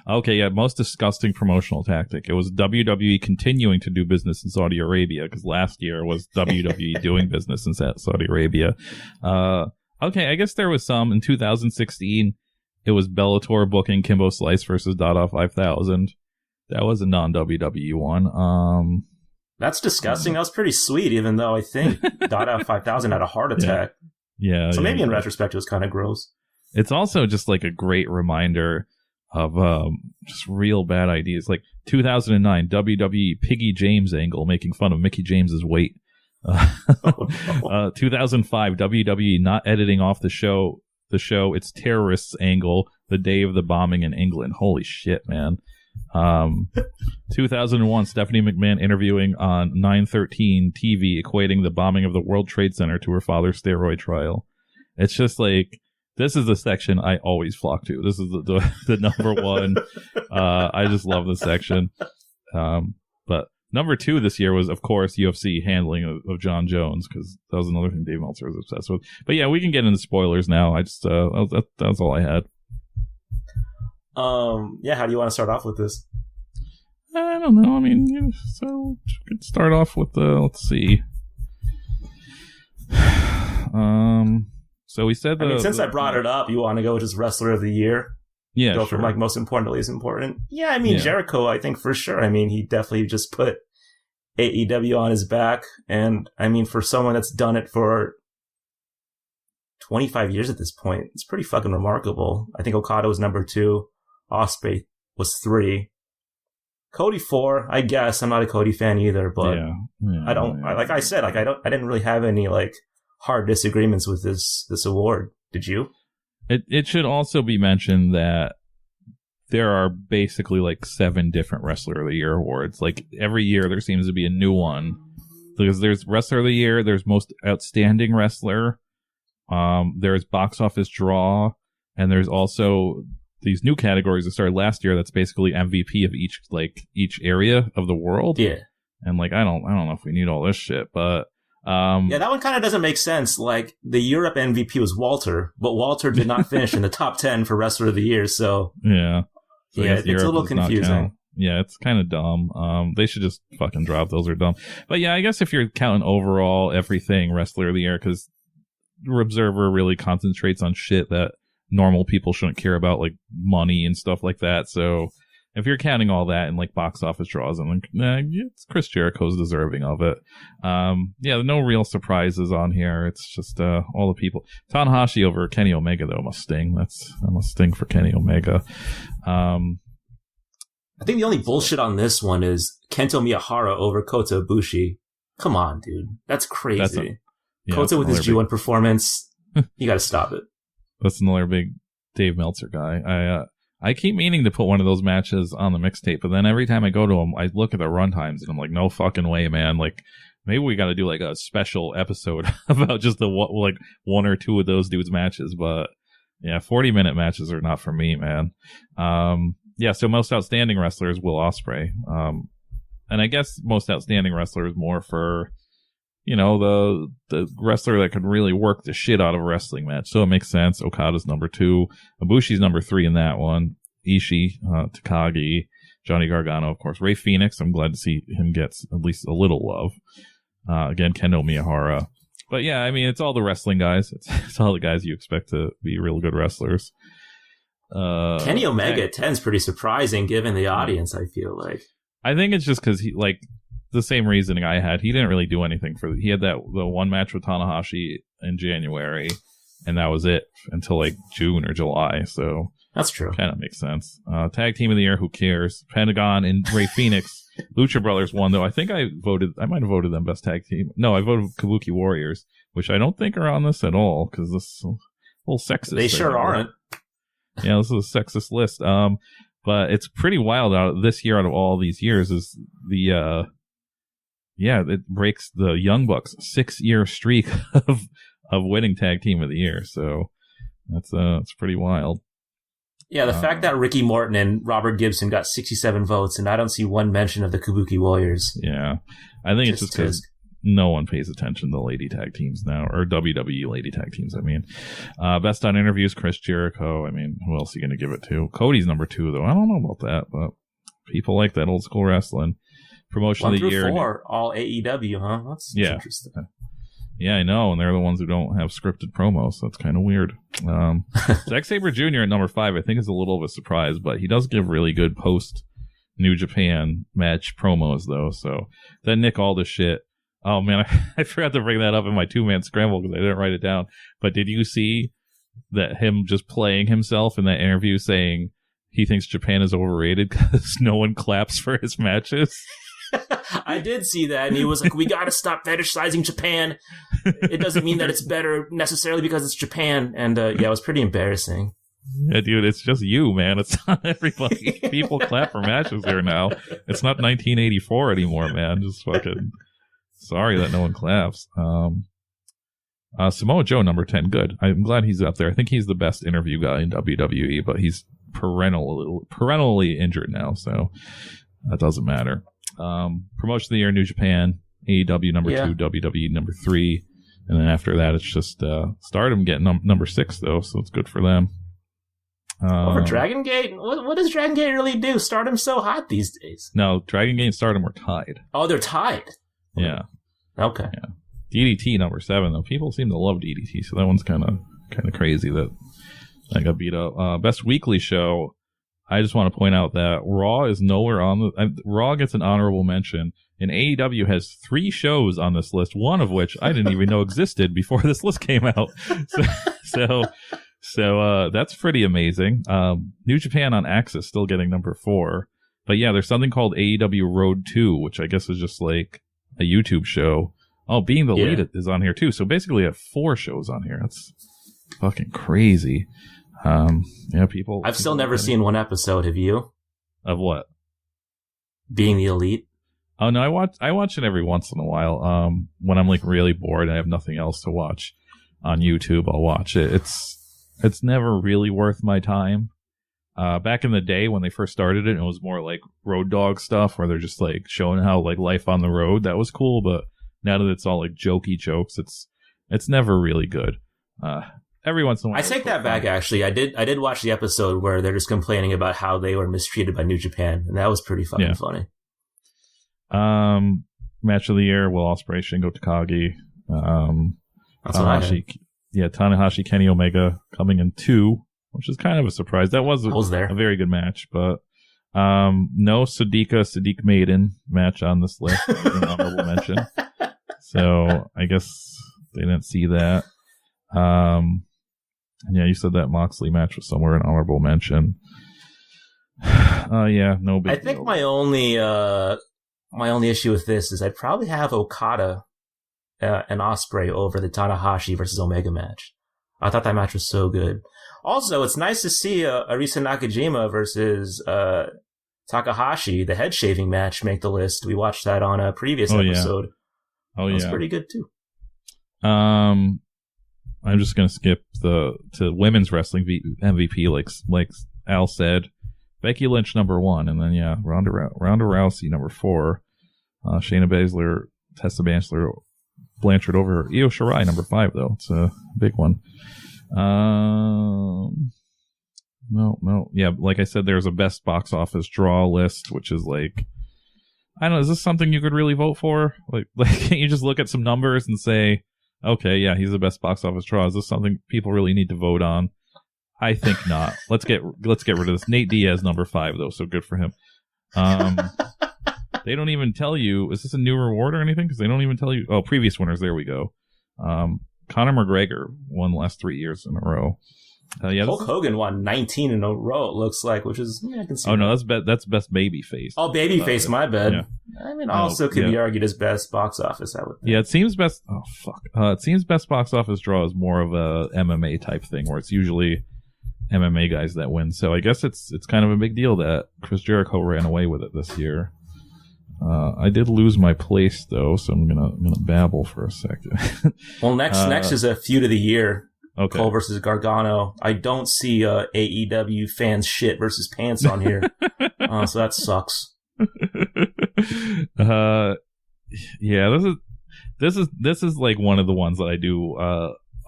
Speaker 4: Okay, yeah, most disgusting promotional tactic. It was WWE continuing to do business in Saudi Arabia, because last year was WWE doing business in Saudi Arabia. Okay, I guess there was some in 2016. It was Bellator booking Kimbo Slice versus Dada 5000. That was a non-WWE one.
Speaker 3: That's disgusting. That was pretty sweet, even though I think Dada 5000 had a heart attack.
Speaker 4: Yeah.
Speaker 3: So maybe in retrospect it was kind of gross.
Speaker 4: It's also just like a great reminder of just real bad ideas. Like 2009 WWE Piggy James angle making fun of Mickey James's weight. 2005 WWE not editing off the show its terrorists angle the day of the bombing in England. Holy shit, man. 2001 Stephanie McMahon interviewing on 913 TV equating the bombing of the World Trade Center to her father's steroid trial. It's just like, this is the section I always flock to. This is the number one. I just love this section. But number 2 this year was, of course, UFC handling of John Jones, because that was another thing Dave Meltzer was obsessed with. But yeah, we can get into spoilers now. I just that was all I had.
Speaker 3: Yeah, how do you want to start off with this?
Speaker 4: I don't know. I mean, so we could start off with let's see. So we said
Speaker 3: since I brought it up, you want to go with just Wrestler of the Year?
Speaker 4: Yeah,
Speaker 3: go from like most important to least important. Yeah, I mean, Jericho, I think for sure. I mean, he definitely just put AEW on his back, and I mean, for someone that's done it for 25 years at this point. It's pretty fucking remarkable. I think Okada was number 2. Ospreay was 3. Cody 4, I guess. I'm not a Cody fan either, but I don't, like I said, like I didn't really have any like hard disagreements with this award. Did you?
Speaker 4: It should also be mentioned that there are basically like 7 different Wrestler of the Year awards. Like every year there seems to be a new one. Because there's Wrestler of the Year, there's Most Outstanding Wrestler, there's Box Office Draw, and there's also these new categories that started last year that's basically MVP of each area of the world.
Speaker 3: Yeah.
Speaker 4: And like I don't know if we need all this shit, but
Speaker 3: yeah, that one kind of doesn't make sense. Like the Europe MVP was Walter, but Walter did not finish in the top 10 for Wrestler of the Year, so
Speaker 4: yeah. So
Speaker 3: yeah, it's a little confusing.
Speaker 4: Yeah, it's kind of dumb. They should just fucking drop those are dumb. But yeah, I guess if you're counting overall everything Wrestler of the Year, because Observer really concentrates on shit that normal people shouldn't care about, like money and stuff like that. So if you're counting all that and like box office draws, and like, it's Chris Jericho's deserving of it. Yeah, no real surprises on here. It's just all the people. Tanahashi over Kenny Omega though must sting. That must sting for Kenny Omega.
Speaker 3: I think the only bullshit on this one is Kento Miyahara over Kota Ibushi. Come on, dude. That's crazy. Kota with his G1 performance, you gotta stop it.
Speaker 4: That's another big Dave Meltzer guy. I keep meaning to put one of those matches on the mixtape, but then every time I go to them, I look at the run times and I'm like, no fucking way, man. Like, maybe we gotta do like a special episode about just like 1 or 2 of those dudes' matches, but yeah, 40-minute matches are not for me, man. Yeah, so Most Outstanding Wrestler is Will Ospreay. And I guess Most Outstanding Wrestler is more for, you know, the wrestler that can really work the shit out of a wrestling match. So it makes sense. Okada's number 2. Ibushi's number 3 in that one. Ishii, Takagi, Johnny Gargano, of course. Rey Fenix, I'm glad to see him get at least a little love. Again, Kendo Miyahara. But yeah, I mean, it's all the wrestling guys. It's all the guys you expect to be real good wrestlers.
Speaker 3: Kenny Omega at 10 is pretty surprising given the audience, I feel like.
Speaker 4: I think it's just because he, like, the same reasoning I had. He didn't really do anything he had the one match with Tanahashi in January, and that was it until like June or July. So
Speaker 3: that's true.
Speaker 4: Kind of makes sense. Tag Team of the Year, who cares? Pentagon and Rey Fenix. Lucha Brothers won, though. I think I might have voted them best tag team. No, I voted Kabuki Warriors, which I don't think are on this at all, because this is a little sexist.
Speaker 3: They sure aren't.
Speaker 4: Yeah, this is a sexist list. But it's pretty wild out this year. Out of all these years, is the it breaks the Young Bucks' 6-year streak of winning Tag Team of the Year. So that's pretty wild.
Speaker 3: Yeah, the fact that Ricky Morton and Robert Gibson got 67 votes, and I don't see one mention of the Kabuki Warriors.
Speaker 4: Yeah, I think it's just because no one pays attention to lady tag teams now, or WWE lady tag teams, I mean. Best on Interviews, Chris Jericho. I mean, who else are you going to give it to? Cody's number 2, though. I don't know about that, but people like that old school wrestling. Promotion of the Year.
Speaker 3: 1 through 4, all AEW, huh? That's interesting.
Speaker 4: Yeah, I know, and they're the ones who don't have scripted promos, so that's kind of weird. Zack Sabre Jr. at number 5, I think, is a little of a surprise, but he does give really good post-New Japan match promos, though, so that Nick Aldis shit. Oh, man, I forgot to bring that up in my 2-man scramble because I didn't write it down, but did you see that him just playing himself in that interview saying he thinks Japan is overrated because no one claps for his matches?
Speaker 3: I did see that, and he was like, we gotta stop fetishizing Japan. It doesn't mean that it's better necessarily because it's Japan. And yeah, it was pretty embarrassing.
Speaker 4: Yeah, dude, it's just you, man. It's not everybody. People clap for matches here now. It's not 1984 anymore, man. Just fucking sorry that no one claps. Samoa Joe, number 10, good. I'm glad he's up there. I think he's the best interview guy in WWE, but he's perennially injured now, so that doesn't matter. Promotion of the Year, New Japan, AEW number 2, WWE number 3, and then after that it's just Stardom getting number 6 though, so it's good for them.
Speaker 3: Over Dragon Gate? What does Dragon Gate really do? Stardom's so hot these days.
Speaker 4: No, Dragon Gate and Stardom are tied.
Speaker 3: Oh, they're tied.
Speaker 4: Yeah.
Speaker 3: Okay.
Speaker 4: Yeah. DDT number 7 though. People seem to love DDT, so that one's kind of crazy that I got beat up. Best weekly show. I just want to point out that Raw is nowhere on the... Raw gets an honorable mention, and AEW has 3 shows on this list, one of which I didn't even know existed before this list came out. So that's pretty amazing. New Japan on Axis still getting number 4. But yeah, there's something called AEW Road 2, which I guess is just like a YouTube show. Oh, Being the Lead is on here too. So basically I have 4 shows on here. That's fucking crazy. People.
Speaker 3: I've still never seen one episode. Have you?
Speaker 4: Of what?
Speaker 3: Being the Elite.
Speaker 4: Oh no, I watch it every once in a while. When I'm like really bored and I have nothing else to watch on YouTube, I'll watch it. It's never really worth my time. Back in the day when they first started it was more like Road Dogg stuff where they're just like showing how like life on the road. That was cool, but now that it's all like jokey jokes, it's never really good. Every once in a while.
Speaker 3: I take that back, actually. I did watch the episode where they're just complaining about how they were mistreated by New Japan, and that was pretty fucking funny.
Speaker 4: Match of the year, Will Ospreay, Shingo Takagi.
Speaker 3: That's what I had.
Speaker 4: Tanahashi, Kenny Omega coming in 2, which is kind of a surprise. That was
Speaker 3: there.
Speaker 4: a very good match, but no Sadiq Maiden match on this list. An honorable mention. So I guess they didn't see that. Yeah, you said that Moxley match was somewhere an honorable mention. No big
Speaker 3: I think
Speaker 4: deal.
Speaker 3: my only issue with this is I'd probably have Okada and Ospreay over the Tanahashi versus Omega match. I thought that match was so good. Also, it's nice to see Arisa Nakajima versus Takahashi, the head shaving match, make the list. We watched that on a previous episode.
Speaker 4: Oh,
Speaker 3: that was pretty good too.
Speaker 4: I'm just gonna skip to women's wrestling MVP, like Al said. Becky Lynch number 1, and then Ronda Rousey number 4. Shayna Baszler, Tessa Blanchard over Io Shirai number 5 though. It's a big one. No. Yeah, like I said, there's a best box office draw list, which is like, I don't know, is this something you could really vote for? Like can't you just look at some numbers and say, okay, yeah, he's the best box office draw. Is this something people really need to vote on? I think not. Let's get rid of this. Nate Diaz number 5 though, so good for him. They don't even tell you, is this a new reward or anything? Because they don't even tell you. Oh, previous winners. There we go. Conor McGregor won the last 3 years in a row.
Speaker 3: Hulk Hogan won 19 in a row, it looks like, which is, I can see.
Speaker 4: Oh, no, that's best babyface.
Speaker 3: Oh, babyface, my bad.
Speaker 4: Yeah.
Speaker 3: I mean, also could be argued as best box office, I would think.
Speaker 4: Yeah, it seems best. Oh, fuck. It seems best box office draw is more of a MMA type thing, where it's usually MMA guys that win. So I guess it's kind of a big deal that Chris Jericho ran away with it this year. I did lose my place though, so I'm gonna babble for a second.
Speaker 3: Well, next is a feud of the year.
Speaker 4: Okay.
Speaker 3: Cole versus Gargano. I don't see AEW fans shit versus pants on here, so that sucks.
Speaker 4: Yeah, this is like one of the ones that I do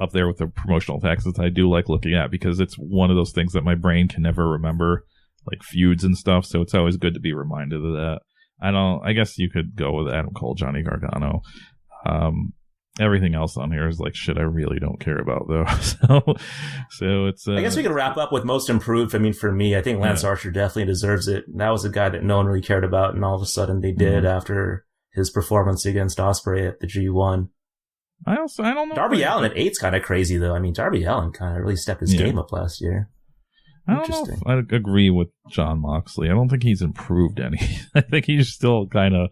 Speaker 4: up there with the promotional taxes. I do like looking at because it's one of those things that my brain can never remember, like feuds and stuff. So it's always good to be reminded of that. I guess you could go with Adam Cole, Johnny Gargano. Everything else on here is like shit I really don't care about though. So it's.
Speaker 3: I guess we could wrap up with most improved. I mean, for me, I think Lance Archer definitely deserves it. That was a guy that no one really cared about, and all of a sudden they did after his performance against Ospreay at the G1.
Speaker 4: I don't know.
Speaker 3: Darby Allin at 8's kind of crazy though. I mean, Darby Allin kind of really stepped his game up last year.
Speaker 4: I don't know if I agree with John Moxley. I don't think he's improved any. I think he's still kind of,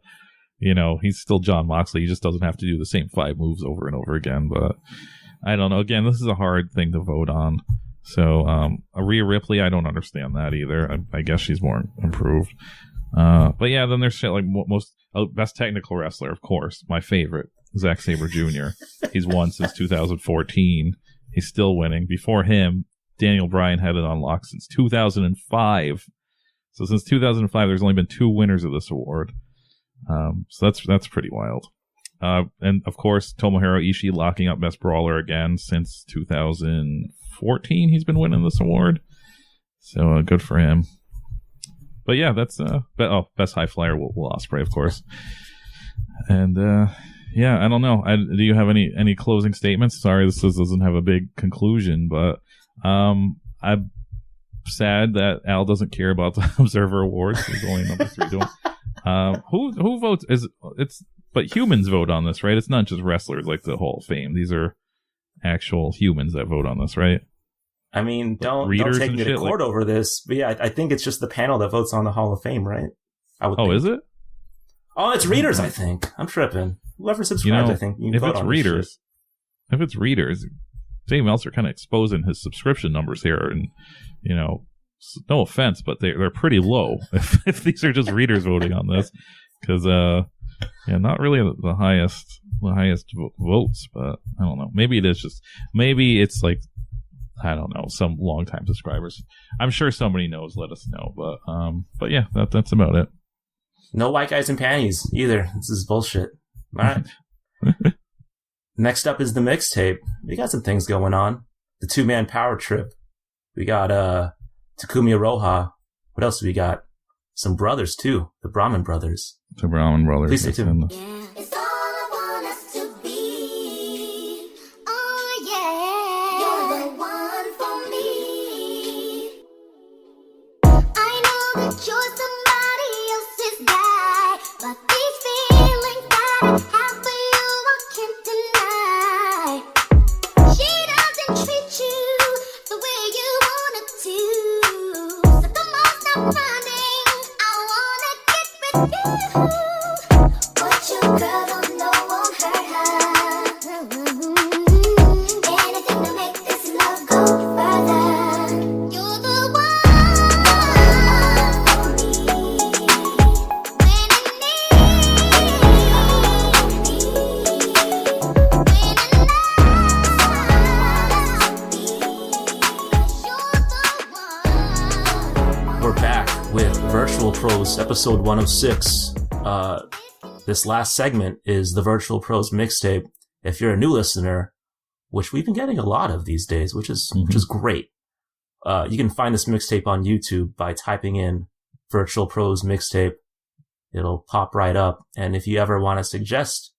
Speaker 4: he's still John Moxley. He just doesn't have to do the same 5 moves over and over again. But I don't know. Again, this is a hard thing to vote on. So, Rhea Ripley, I don't understand that either. I guess she's more improved. But yeah, then there's shit like best technical wrestler, of course. My favorite, Zack Sabre Jr. He's won since 2014. He's still winning. Before him, Daniel Bryan had it on lock since 2005. So since 2005, there's only been 2 winners of this award. So that's pretty wild. And of course, Tomohiro Ishii locking up Best Brawler again since 2014. He's been winning this award. So good for him. But yeah, that's Best High Flyer, Will Ospreay, of course. And yeah, I don't know. Do you have any closing statements? Sorry, this doesn't have a big conclusion, but I'm sad that Al doesn't care about the Observer Awards. He's only number 3 doing. Who votes? But humans vote on this, right? It's not just wrestlers like the Hall of Fame. These are actual humans that vote on this, right?
Speaker 3: I mean, don't
Speaker 4: readers
Speaker 3: take
Speaker 4: and
Speaker 3: me to
Speaker 4: shit,
Speaker 3: court over this, but yeah, I think it's just the panel that votes on the Hall of Fame, right? I would think.
Speaker 4: Is it?
Speaker 3: Oh, it's readers, I think. I'm tripping. Whoever subscribes, I think. You can
Speaker 4: if
Speaker 3: vote
Speaker 4: it's
Speaker 3: on
Speaker 4: readers, Dave Meltzer kind of exposing his subscription numbers here, and no offense, but they're pretty low if these are just readers voting on this, because not really the highest votes, but I don't know. Maybe it's like, I don't know, some longtime subscribers. I'm sure somebody knows. Let us know. But yeah, that's about it.
Speaker 3: No white guys in panties either. This is bullshit. All right. Next up is the mixtape. We got some things going on. The 2-man power trip. We got Takumi Iroha. What else do we got? Some brothers too. The Brahmin brothers.
Speaker 4: The Brahmin brothers.
Speaker 3: Please stay tuned.
Speaker 6: It's all I want us to be. Oh yeah, you're the one for me. I know that you're somebody else's guy, but these feelings that I have for you I can't deny. She doesn't treat you the way you want her to. So come on, stop running. I wanna get with you. What your girl don't know won't hurt her. Anything to make this love go further. You're the one for me. When I need
Speaker 3: We're back with Virtual Pros, episode 106. This last segment is the Virtual Pros mixtape. If you're a new listener, which we've been getting a lot of these days, which is great, you can find this mixtape on YouTube by typing in Virtual Pros mixtape. It'll pop right up. And if you ever want to suggest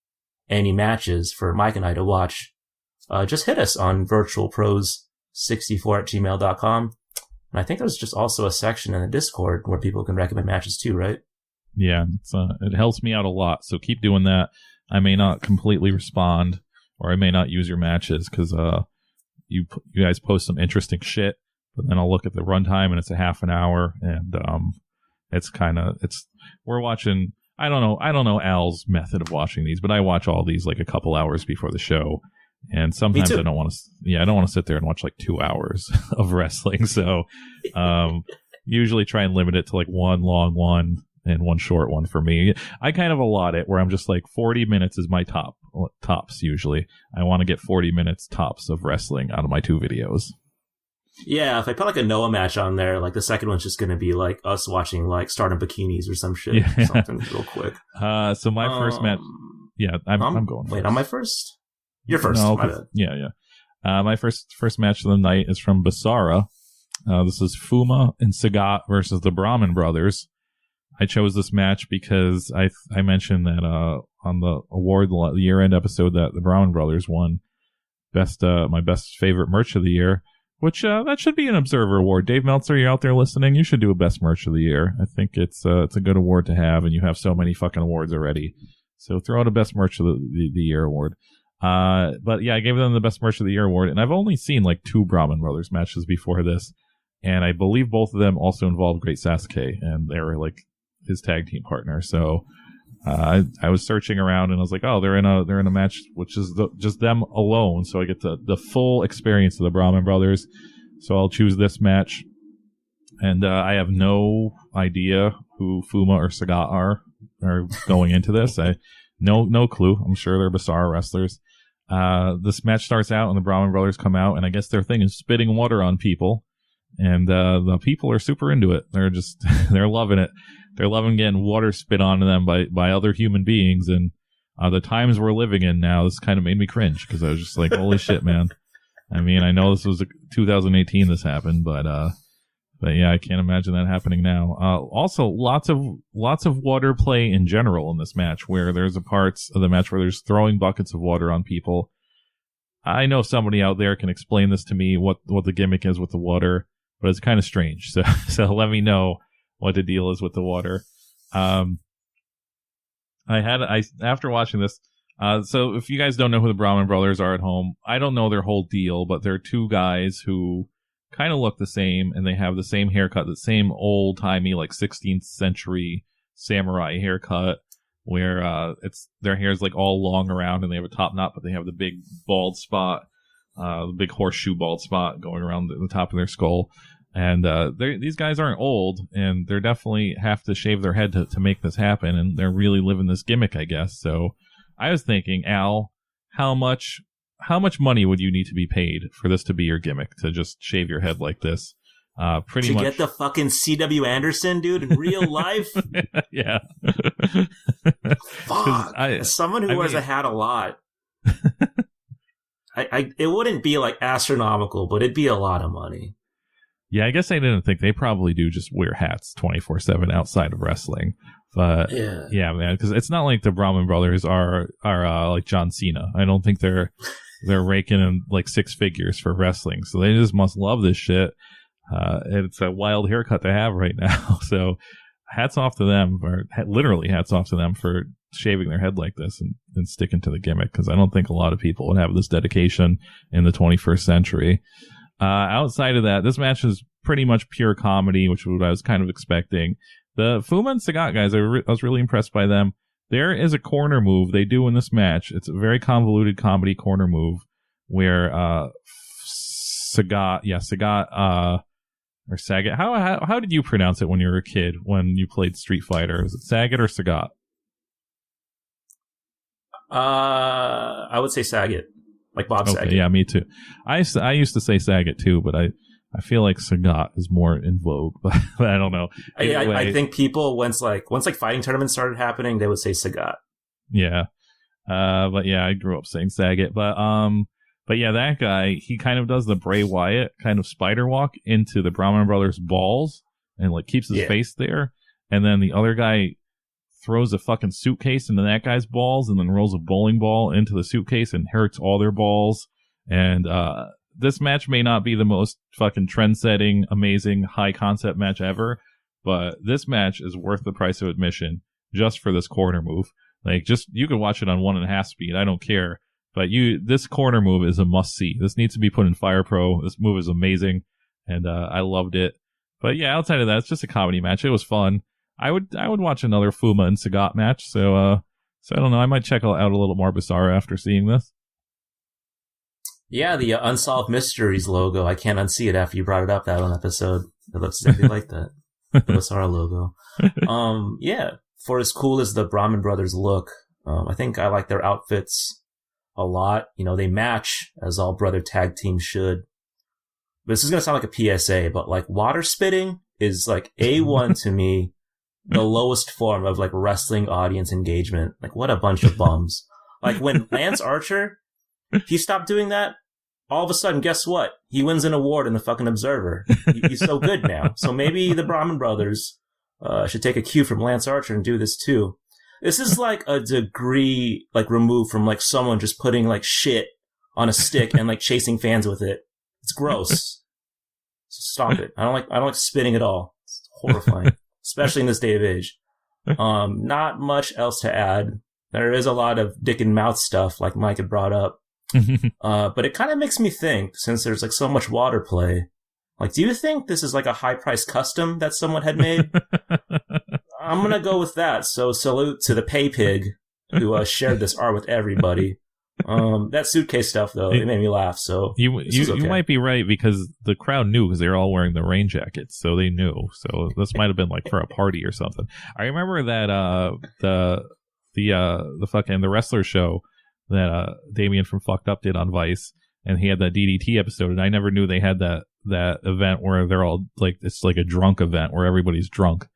Speaker 3: any matches for Mike and I to watch, just hit us on virtualpros64@gmail.com. And I think there's just also a section in the Discord where people can recommend matches too, right?
Speaker 4: Yeah, it helps me out a lot. So keep doing that. I may not completely respond, or I may not use your matches because you guys post some interesting shit. But then I'll look at the runtime and it's a half an hour, and we're watching. I don't know Al's method of watching these, but I watch all these like a couple hours before the show. And sometimes I don't want to sit there and watch like 2 hours of wrestling. So usually try and limit it to like one long one and one short one for me. I kind of allot it where I'm just like 40 minutes is my tops usually. I want to get 40 minutes tops of wrestling out of my 2 videos.
Speaker 3: Yeah, if I put like a Noah match on there, like the second one's just going to be like us watching like Stardom Bikinis or some shit. Yeah. Something real quick.
Speaker 4: So my first match. Yeah, I'm going first.
Speaker 3: Wait, on my first? You're first.
Speaker 4: No, yeah. My first match of the night is from Basara. This is Fuma and Sagat versus the Brahmin brothers. I chose this match because I mentioned that on the award year-end episode that the Brahmin brothers won my best favorite merch of the year, which that should be an Observer award. Dave Meltzer, you're out there listening, you should do a best merch of the year. I think it's a good award to have, and you have so many fucking awards already. So throw out a best merch of the year award. But yeah, I gave them the best merch of the year award, and I've only seen like 2 Brahmin brothers matches before this, and I believe both of them also involved Great Sasuke, and they were like his tag team partner. So I was searching around, and I was like, oh, they're in a match which is just them alone, so I get the full experience of the Brahmin brothers. So I'll choose this match, and I have no idea who Fuma or Sagat are going into this. No clue. I'm sure they're Basara wrestlers. This match starts out, and the Brahmin brothers come out, and I guess their thing is spitting water on people, and the people are super into it. They're just they're loving it. They're loving getting water spit onto them by other human beings, and the times we're living in now, this kind of made me cringe because I was just like, holy shit, man. I mean, I know this was 2018 this happened, but yeah, I can't imagine that happening now. Also, lots of water play in general in this match, where there's parts of the match where there's throwing buckets of water on people. I know somebody out there can explain this to me, what the gimmick is with the water, but it's kind of strange. So let me know what the deal is with the water. After watching this, So if you guys don't know who the Brahmin brothers are at home, I don't know their whole deal, but they're two guys who kind of look the same, and they have the same haircut, the same old-timey, like 16th century samurai haircut, where it's their hair's like all long around, and they have a top knot, but they have the big bald spot, the big horseshoe bald spot going around the top of their skull. And these guys aren't old, and they're definitely have to shave their head to make this happen, and they're really living this gimmick, I guess. So I was thinking, Al, how much money would you need to be paid for this to be your gimmick, to just shave your head like this? Pretty much.
Speaker 3: To get the fucking C.W. Anderson, dude, in real life?
Speaker 4: Yeah.
Speaker 3: Fuck. As someone who wears a hat a lot, it wouldn't be like astronomical, but it'd be a lot of money.
Speaker 4: Yeah, I guess I didn't think they probably do just wear hats 24/7 outside of wrestling. But yeah, man, because it's not like the Brahmin brothers are like John Cena. I don't think they're raking in like six figures for wrestling. So they just must love this shit. It's a wild haircut to have right now. So hats off to them, or literally hats off to them for shaving their head like this and sticking to the gimmick, because I don't think a lot of people would have this dedication in the 21st century. Outside of that, this match is pretty much pure comedy, which is what I was kind of expecting. The Fuma and Sagat guys, I was really impressed by them. There is a corner move they do in this match. It's a very convoluted comedy corner move where Sagat, or Sagat. How did you pronounce it when you were a kid, when you played Street Fighter? Was it Sagat or Sagat?
Speaker 3: I would say Sagat. Like Bob Saget.
Speaker 4: Yeah, me too. I used to say Saget too, but I feel like Sagat is more in vogue, but I don't know. Anyway,
Speaker 3: I think people once fighting tournaments started happening, they would say Sagat.
Speaker 4: Yeah. But yeah, I grew up saying Saget. But yeah, that guy, he kind of does the Bray Wyatt kind of spider walk into the Brahmin brothers' balls and like keeps his face there. And then the other guy throws a fucking suitcase into that guy's balls and then rolls a bowling ball into the suitcase and hurts all their balls. And this match may not be the most fucking trend-setting, amazing, high-concept match ever, but this match is worth the price of admission just for this corner move. Like, just, you can watch it on 1.5 speed, I don't care. But this corner move is a must-see. This needs to be put in Fire Pro. This move is amazing, and I loved it. But yeah, outside of that, it's just a comedy match. It was fun. I would watch another Fuma and Sagat match, so I don't know. I might check out a little more Bizarro after seeing this.
Speaker 3: Yeah, the Unsolved Mysteries logo. I can't unsee it after you brought it up that one episode. It looks exactly like that. The Bizarro logo. Yeah, for as cool as the Brahmin brothers look, I think I like their outfits a lot. You know, they match as all brother tag teams should. This is going to sound like a PSA, but like water spitting is like A1 to me. The lowest form of like wrestling audience engagement. Like, what a bunch of bums. Like, when Lance Archer, he stopped doing that, all of a sudden, guess what? He wins an award in the fucking Observer. He's so good now. So maybe the Brahmin brothers should take a cue from Lance Archer and do this too. This is like a degree like removed from like someone just putting like shit on a stick and like chasing fans with it. It's gross. So stop it. I don't like spitting at all. It's horrifying. Especially in this day of age. Not much else to add. There is a lot of dick and mouth stuff, like Mike had brought up. But it kind of makes me think, since there's like so much water play, like, do you think this is like a high-priced custom that someone had made? I'm gonna go with that. So salute to the pay pig who shared this art with everybody. That suitcase stuff, though, it made me laugh. So
Speaker 4: you might be right, because the crowd knew, because they were all wearing the rain jackets, so they knew. So this might have been like for a party or something. I remember that the wrestler show that Damien from Fucked Up did on Vice, and he had that DDT episode, and I never knew they had that event where they're all like, it's like a drunk event where everybody's drunk,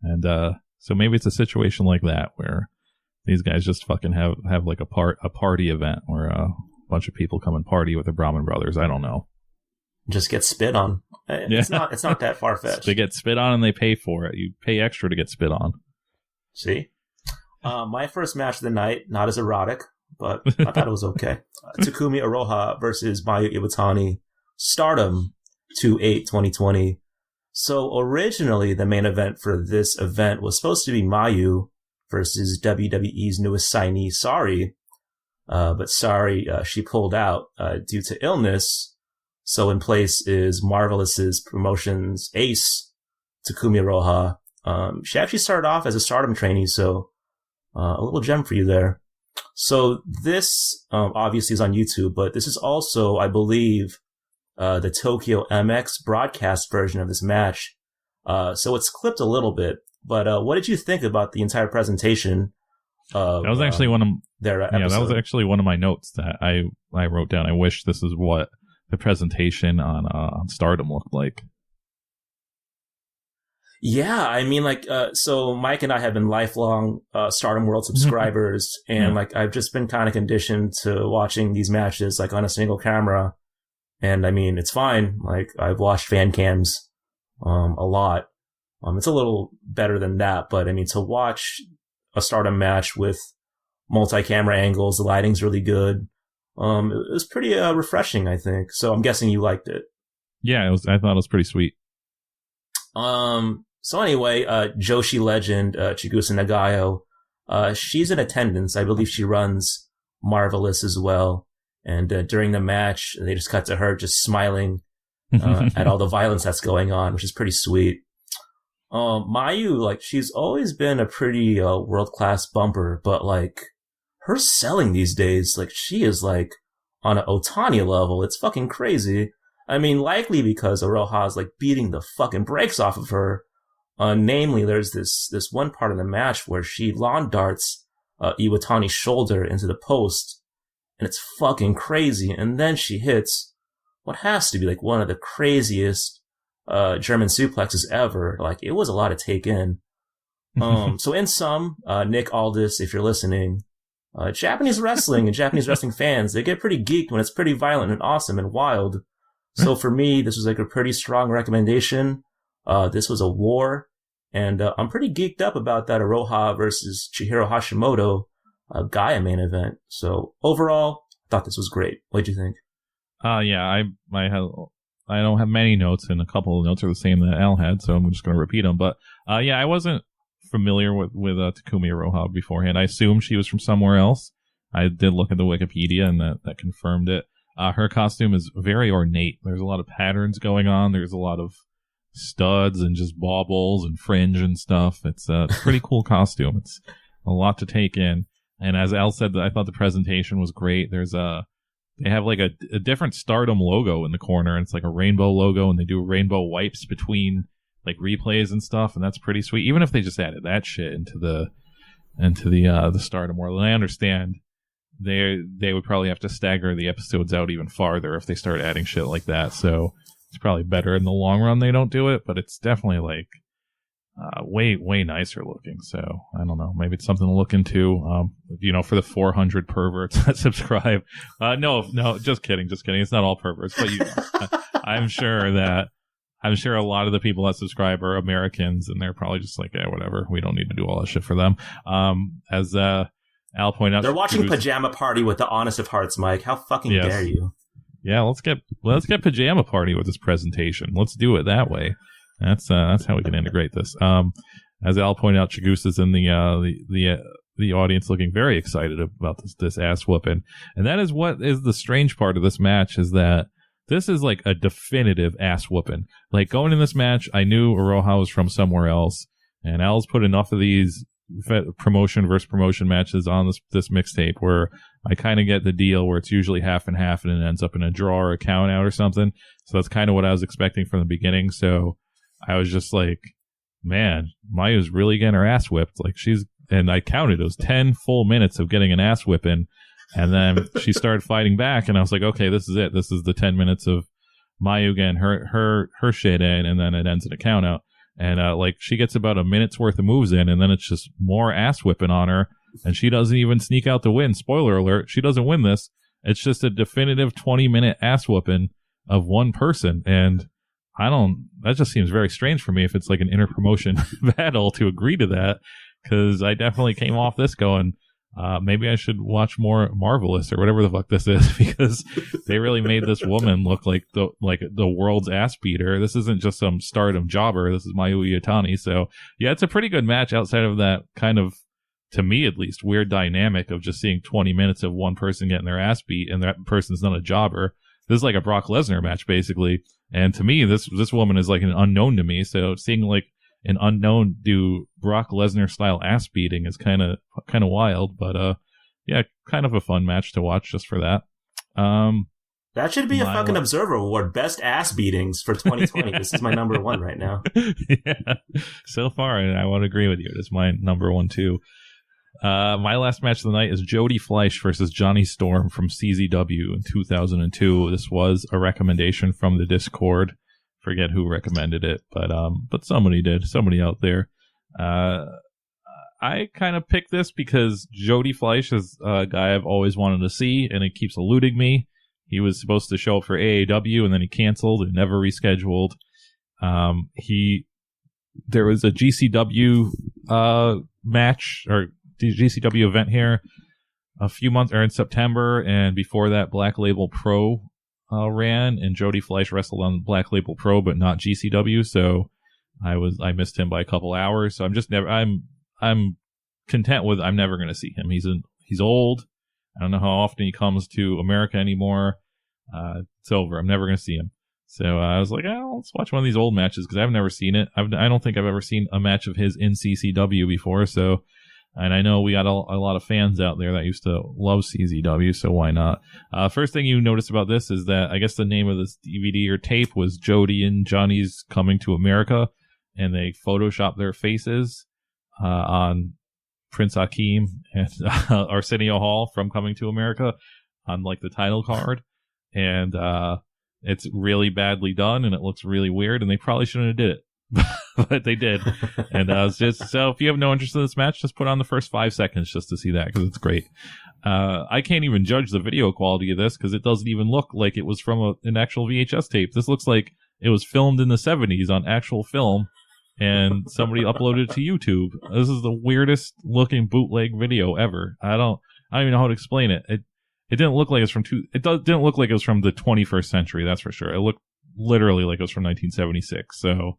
Speaker 4: and so maybe it's a situation like that where these guys just fucking have like a party event where a bunch of people come and party with the Brahmin brothers. I don't know.
Speaker 3: Just get spit on. It's not that far fetched.
Speaker 4: They get spit on and they pay for it. You pay extra to get spit on.
Speaker 3: See, my first match of the night, not as erotic, but I thought it was okay. Takumi Iroha versus Mayu Iwatani, Stardom 2/8/2020. So originally, the main event for this event was supposed to be Mayu versus WWE's newest signee, Sari. But sorry, she pulled out due to illness. So in place is Marvelous's promotions ace, Takumi Iroha. She actually started off as a Stardom trainee, so a little gem for you there. So this obviously is on YouTube, but this is also, I believe, the Tokyo MX broadcast version of this match. So it's clipped a little bit. But what did you think about the entire presentation?
Speaker 4: That was actually one of
Speaker 3: their episode?
Speaker 4: Yeah, that was actually one of my notes that I wrote down. I wish this is what the presentation on Stardom looked like.
Speaker 3: Yeah, I mean, like, so Mike and I have been lifelong Stardom World subscribers, and like I've just been kind of conditioned to watching these matches like on a single camera. And I mean, it's fine. Like, I've watched fan cams a lot. It's a little better than that, but I mean, to watch a Stardom match with multi-camera angles, the lighting's really good. It was pretty refreshing, I think. So I'm guessing you liked it.
Speaker 4: Yeah, I thought it was pretty sweet.
Speaker 3: So anyway, Joshi legend, Chigusa Nagayo, she's in attendance. I believe she runs Marvelous as well. And during the match, they just cut to her just smiling at all the violence that's going on, which is pretty sweet. Mayu, like, she's always been a pretty world-class bumper, but like, her selling these days, like, she is like on an Otani level. It's fucking crazy. I mean, likely because Aroha's like beating the fucking brakes off of her. Namely, there's this one part of the match where she lawn darts Iwatani's shoulder into the post, and it's fucking crazy. And then she hits what has to be like one of the craziest German suplexes ever. Like, it was a lot to take in. So in sum, Nick Aldis, if you're listening, Japanese wrestling and Japanese wrestling fans, they get pretty geeked when it's pretty violent and awesome and wild. So for me, this was like a pretty strong recommendation. This was a war, and I'm pretty geeked up about that Aroha versus Chihiro Hashimoto Gaia main event. So overall, I thought this was great. What'd you think?
Speaker 4: Yeah, I don't have many notes, and a couple of notes are the same that Al had, so I'm just going to repeat them. But yeah, I wasn't familiar with Takumi Iroha beforehand. I assumed she was from somewhere else. I did look at the Wikipedia, and that confirmed it. Her costume is very ornate. There's a lot of patterns going on. There's a lot of studs and just baubles and fringe and stuff. It's a pretty cool costume. It's a lot to take in. And as Al said, I thought the presentation was great. They have like a different Stardom logo in the corner, and it's like a rainbow logo, and they do rainbow wipes between like replays and stuff, and that's pretty sweet. Even if they just added that shit into the Stardom world, and I understand they would probably have to stagger the episodes out even farther if they start adding shit like that. So it's probably better in the long run they don't do it, but it's definitely like way nicer looking. So I don't know, maybe it's something to look into. For the 400 perverts that subscribe. No, just kidding. It's not all perverts, but I'm sure a lot of the people that subscribe are Americans, and they're probably just like, yeah, whatever. We don't need to do all that shit for them. As Al pointed out,
Speaker 3: they're watching Pajama Party with the honest of hearts, Mike. How fucking dare you?
Speaker 4: Yeah, let's get Pajama Party with this presentation. Let's do it that way. That's how we can integrate this. As Al pointed out, Chigusa's in the audience, looking very excited about this ass whooping, and that is what is the strange part of this match, is that this is like a definitive ass whooping. Like, going in this match, I knew Aroha was from somewhere else, and Al's put enough of these promotion versus promotion matches on this mixtape where I kind of get the deal where it's usually half and half, and it ends up in a draw or a count out or something. So that's kind of what I was expecting from the beginning. So I was just like, man, Mayu's really getting her ass whipped. Like, and I counted, it was 10 full minutes of getting an ass whipping. And then she started fighting back, and I was like, okay, this is it. This is the 10 minutes of Mayu getting her shit in, and then it ends in a count out. And like, she gets about a minute's worth of moves in, and then it's just more ass whipping on her, and she doesn't even sneak out the win. Spoiler alert, she doesn't win this. It's just a definitive 20-minute ass whooping of one person, and that just seems very strange for me if it's like an inter-promotion battle to agree to that, because I definitely came off this going, maybe I should watch more Marvelous or whatever the fuck this is, because they really made this woman look like the world's ass beater. This isn't just some Stardom jobber. This is Mayu Iwatani. So yeah, it's a pretty good match outside of that kind of to me at least, weird dynamic of just seeing 20 minutes of one person getting their ass beat and that person's not a jobber. This is like a Brock Lesnar match, basically. And to me, this woman is like an unknown to me. So seeing like an unknown do Brock Lesnar style ass beating is kind of wild. But yeah, kind of a fun match to watch just for that.
Speaker 3: That should be a fucking Observer Award. Best ass beatings for 2020. This is my number one right now.
Speaker 4: Yeah, so far, and I would agree with you. It's my number one too. My last match of the night is Jody Fleisch versus Johnny Storm from CZW in 2002. This was a recommendation from the Discord. Forget who recommended it, but somebody did. Somebody out there. I kind of picked this because Jody Fleisch is a guy I've always wanted to see, and it keeps eluding me. He was supposed to show up for AAW, and then he canceled and never rescheduled. There was a GCW match or GCW event here a few months or in September, and before that, Black Label Pro ran, and Jody Fleisch wrestled on Black Label Pro, but not GCW. So I missed him by a couple hours. So I'm content with I'm never going to see him. He's old. I don't know how often he comes to America anymore. It's over. I'm never going to see him. So I was like, let's watch one of these old matches because I've never seen it. I don't think I've ever seen a match of his in CCW before. So, and I know we got a lot of fans out there that used to love CZW, so why not? First thing you notice about this is that I guess the name of this DVD or tape was Jody and Johnny's Coming to America, and they photoshopped their faces on Prince Hakeem and Arsenio Hall from Coming to America on like the title card, and it's really badly done and it looks really weird, and they probably shouldn't have did it. But they did. And so if you have no interest in this match, just put on the first 5 seconds just to see that because it's great. I can't even judge the video quality of this because it doesn't even look like it was from an actual VHS tape. This looks like it was filmed in the 70s on actual film and somebody uploaded it to YouTube. This is the weirdest looking bootleg video ever. I don't even know how to explain it. It didn't look like it's from didn't look like it was from the 21st century, that's for sure. It looked literally like it was from 1976. So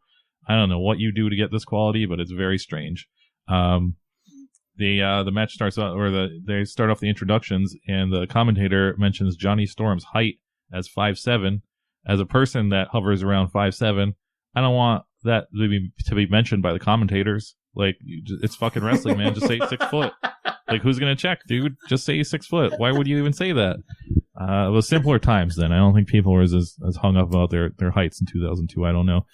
Speaker 4: I don't know what you do to get this quality, but it's very strange. The match starts out, they start off the introductions, and the commentator mentions Johnny Storm's height as 5'7". As a person that hovers around 5'7", I don't want that to be mentioned by the commentators. Like, it's fucking wrestling, man. Just say 6 foot. Like, who's gonna check, dude? Just say 6 foot. Why would you even say that? It was simpler times then. I don't think people were as hung up about their heights in 2002. I don't know.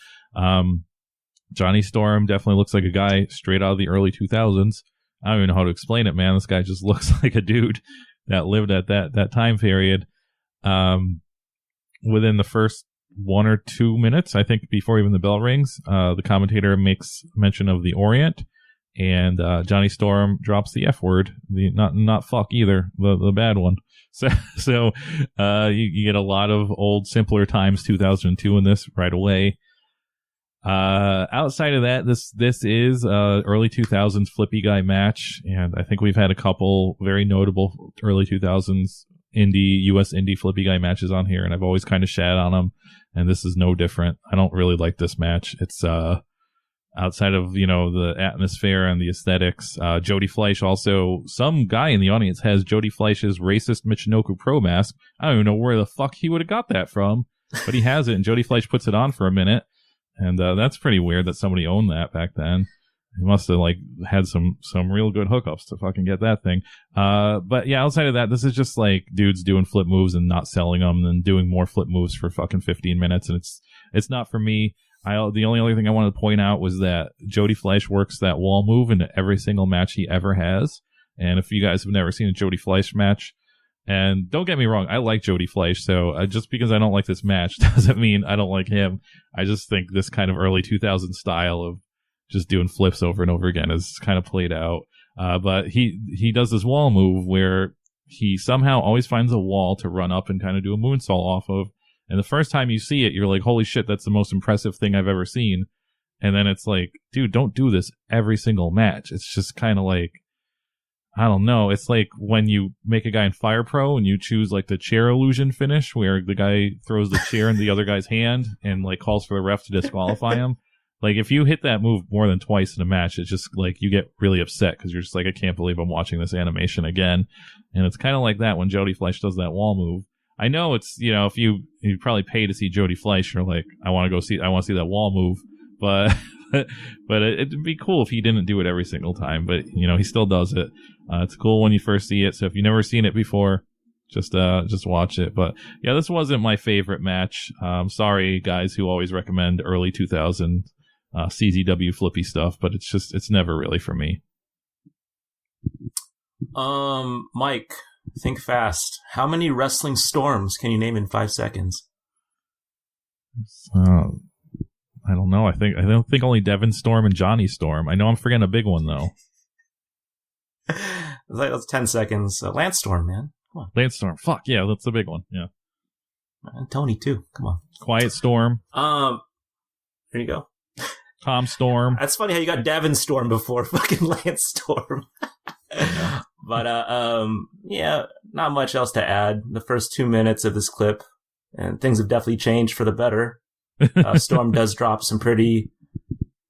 Speaker 4: Johnny Storm definitely looks like a guy straight out of the early 2000s. I don't even know how to explain it, man. This guy just looks like a dude that lived at that time period. Within the first 1 or 2 minutes, I think, before even the bell rings, the commentator makes mention of the Orient, and Johnny Storm drops the F word, not fuck either, the bad one. So you get a lot of old, simpler times 2002 in this right away. Outside of that, this is early 2000s flippy guy match, and I think we've had a couple very notable early 2000s US indie flippy guy matches on here, and I've always kind of shat on them, and this is no different. I don't really like this match. It's outside of the atmosphere and the aesthetics. Jody Fleisch also, some guy in the audience has Jody Fleisch's racist Michinoku Pro mask. I don't even know where the fuck he would have got that from, but he has it, and Jody Fleisch puts it on for a minute. And that's pretty weird that somebody owned that back then. He must have had some real good hookups to fucking get that thing. But yeah, outside of that, this is just like dudes doing flip moves and not selling them, and then doing more flip moves for fucking 15 minutes, and it's not for me. The only other thing I wanted to point out was that Jody Fleisch works that wall move into every single match he ever has. And if you guys have never seen a Jody Fleisch match, and don't get me wrong, I like Jody Fleisch, so just because I don't like this match doesn't mean I don't like him. I just think this kind of early 2000s style of just doing flips over and over again is kind of played out. But he does this wall move where he somehow always finds a wall to run up and kind of do a moonsault off of. And the first time you see it, you're like, holy shit, that's the most impressive thing I've ever seen. And then it's like, dude, don't do this every single match. It's just kind of like, I don't know. It's like when you make a guy in Fire Pro and you choose like the chair illusion finish where the guy throws the chair in the other guy's hand and like calls for the ref to disqualify him. Like, if you hit that move more than twice in a match, it's just like you get really upset because you're just like, I can't believe I'm watching this animation again. And it's kind of like that when Jody Fleisch does that wall move. I know it's, if you probably pay to see Jody Fleisch, you're like, I want to see that wall move, but but it'd be cool if he didn't do it every single time. But he still does it. It's cool when you first see it. So if you've never seen it before, just watch it. But yeah, this wasn't my favorite match. Sorry guys who always recommend early 2000 CZW flippy stuff, but it's never really for me.
Speaker 3: Mike, think fast. How many wrestling storms can you name in 5 seconds?
Speaker 4: I don't know. I don't think only Devin Storm and Johnny Storm. I know I'm forgetting a big one though.
Speaker 3: That's 10 seconds. Lance Storm, man. Come on.
Speaker 4: Lance Storm. Fuck yeah, that's the big one. Yeah.
Speaker 3: And Tony too. Come on.
Speaker 4: Quiet Storm.
Speaker 3: There you go.
Speaker 4: Tom Storm.
Speaker 3: That's funny how you got Devin Storm before fucking Lance Storm. But yeah, not much else to add. The first 2 minutes of this clip, and things have definitely changed for the better. Storm does drop some pretty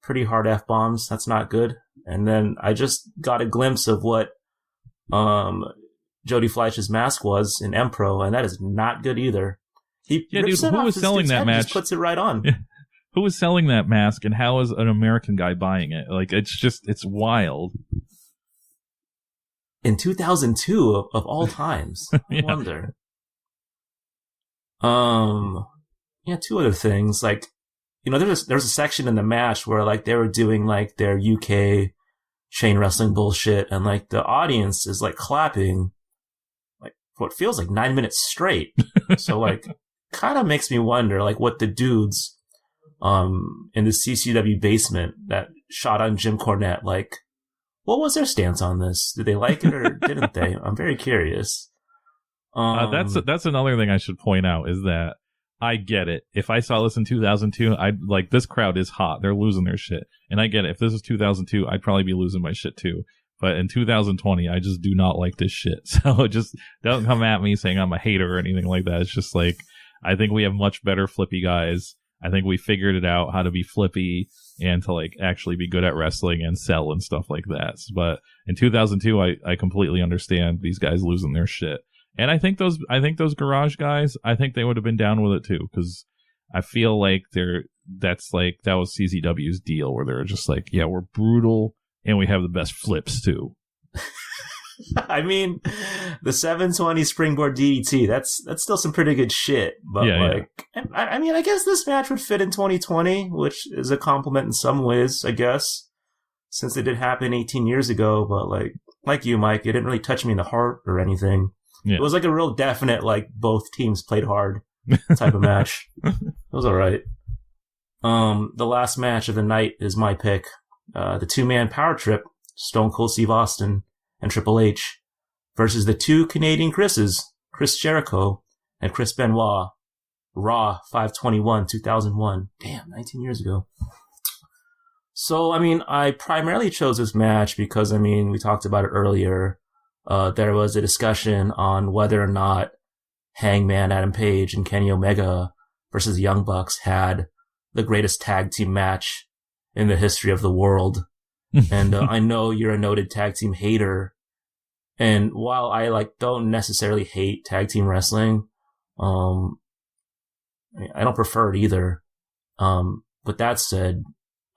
Speaker 3: hard F-bombs. That's not good. And then I just got a glimpse of what Jody Fleisch's mask was in M-Pro, and that is not good either. Who was selling that match? Just puts it right on.
Speaker 4: Yeah. Who was selling that mask, and how is an American guy buying it? Like, it's wild.
Speaker 3: In 2002, of all times. I wonder. Yeah, two other things. Like, there's a section in the match where, like, they were doing, like, their UK chain wrestling bullshit, and, like, the audience is, like, clapping, like, what feels like 9 minutes straight. So, like, kind of makes me wonder, like, what the dudes in the CCW basement that shot on Jim Cornette, like, what was their stance on this? Did they like it or didn't they? I'm very curious.
Speaker 4: That's another thing I should point out is that I get it. If I saw this in 2002, I'd like, this crowd is hot. They're losing their shit. And I get it. If this was 2002, I'd probably be losing my shit too. But in 2020, I just do not like this shit. So just don't come at me saying I'm a hater or anything like that. It's just like, I think we have much better flippy guys. I think we figured it out how to be flippy and to like actually be good at wrestling and sell and stuff like that. But in 2002, I completely understand these guys losing their shit. And I think those garage guys, I think they would have been down with it too, because I feel like that was CZW's deal where they're just like, yeah, we're brutal and we have the best flips too.
Speaker 3: I mean, the 720 springboard DDT, that's still some pretty good shit. But I mean, I guess this match would fit in 2020, which is a compliment in some ways, I guess, since it did happen 18 years ago. But like you, Mike, it didn't really touch me in the heart or anything. Yeah. It was like a real definite, like, both teams played hard type of match. It was alright. The last match of the night is my pick. The 2-man power trip, Stone Cold Steve Austin and Triple H, versus the 2 Canadian Chris's, Chris Jericho and Chris Benoit. Raw 5/21/2001. Damn, 19 years ago. So, I mean, I primarily chose this match because, I mean, we talked about it earlier. There was a discussion on whether or not Hangman Adam Page and Kenny Omega versus Young Bucks had the greatest tag team match in the history of the world. And I know you're a noted tag team hater. And while I don't necessarily hate tag team wrestling, I don't prefer it either. But that said,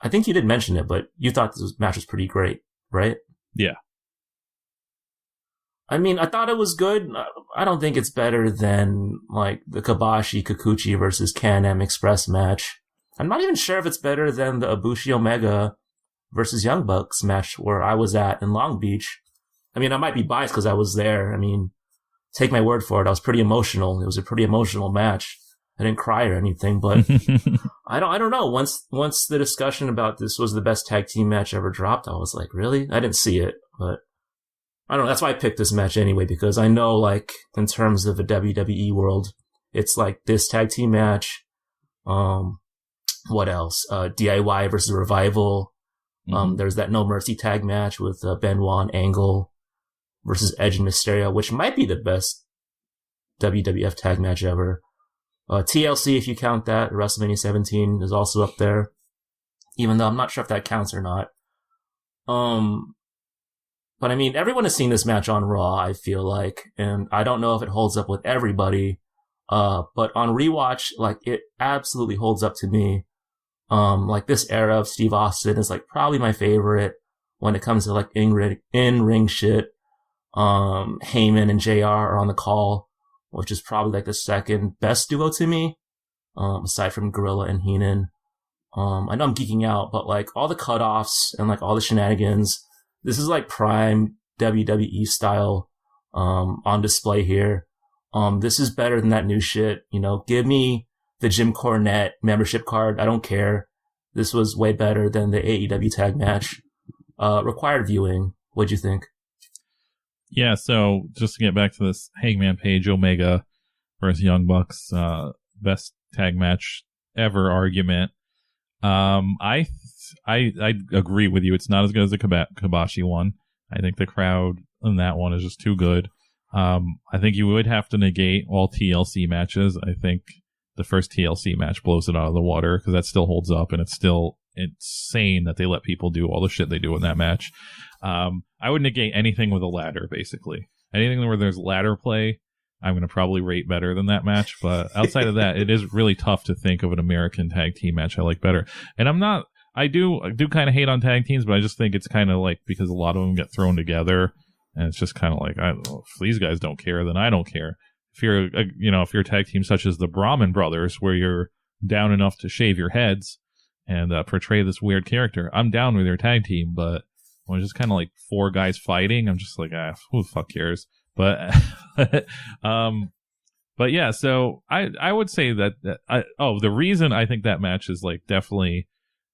Speaker 3: I think you did mention it, but you thought this match was pretty great, right?
Speaker 4: Yeah.
Speaker 3: I mean, I thought it was good. I don't think it's better than, like, the Kobashi Kikuchi versus Can-Am Express match. I'm not even sure if it's better than the Ibushi Omega versus Young Bucks match where I was at in Long Beach. I mean, I might be biased because I was there. I mean, take my word for it. I was pretty emotional. It was a pretty emotional match. I didn't cry or anything, but I don't know. Once the discussion about this was the best tag team match ever dropped, I was like, really? I didn't see it, but I don't know. That's why I picked this match anyway, because I know, like, in terms of a WWE world, it's like this tag team match. What else? DIY versus Revival. There's that No Mercy tag match with Benoit and Angle versus Edge and Mysterio, which might be the best WWF tag match ever. TLC, if you count that, WrestleMania 17 is also up there. even though I'm not sure if that counts or not. But I mean, everyone has seen this match on Raw, I feel like, and I don't know if it holds up with everybody. But on rewatch, like, it absolutely holds up to me. Like, this era of Steve Austin is, like, probably my favorite when it comes to, like, in-ring shit. Heyman and JR are on the call, which is probably, like, the second best duo to me, aside from Gorilla and Heenan. I know I'm geeking out, but, like, all the cutoffs and, like, all the shenanigans, this is, like, prime WWE style, on display here. This is better than that new shit. You know, give me the Jim Cornette membership card. I don't care. This was way better than the AEW tag match. Required viewing. What'd you think?
Speaker 4: Yeah, so just to get back to this Hangman Page Omega versus Young Bucks, best tag match ever argument. I agree with you. It's not as good as the Kobashi one. I think the crowd in that one is just too good. I think you would have to negate all TLC matches. I think the first TLC match blows it out of the water because that still holds up, and it's still insane that they let people do all the shit they do in that match. I would negate anything with a ladder, basically. Anything where there's ladder play, I'm going to probably rate better than that match. But outside of that, it is really tough to think of an American tag team match I like better. And I do kind of hate on tag teams, but I just think it's kind of like because a lot of them get thrown together. And it's just kind of like, I don't know, if these guys don't care, then I don't care. If you're a tag team such as the Brahmin Brothers, where you're down enough to shave your heads and portray this weird character, I'm down with your tag team. But when it's just kind of like four guys fighting, I'm just like, who the fuck cares? But, but yeah, so I would say that the reason I think that match is like definitely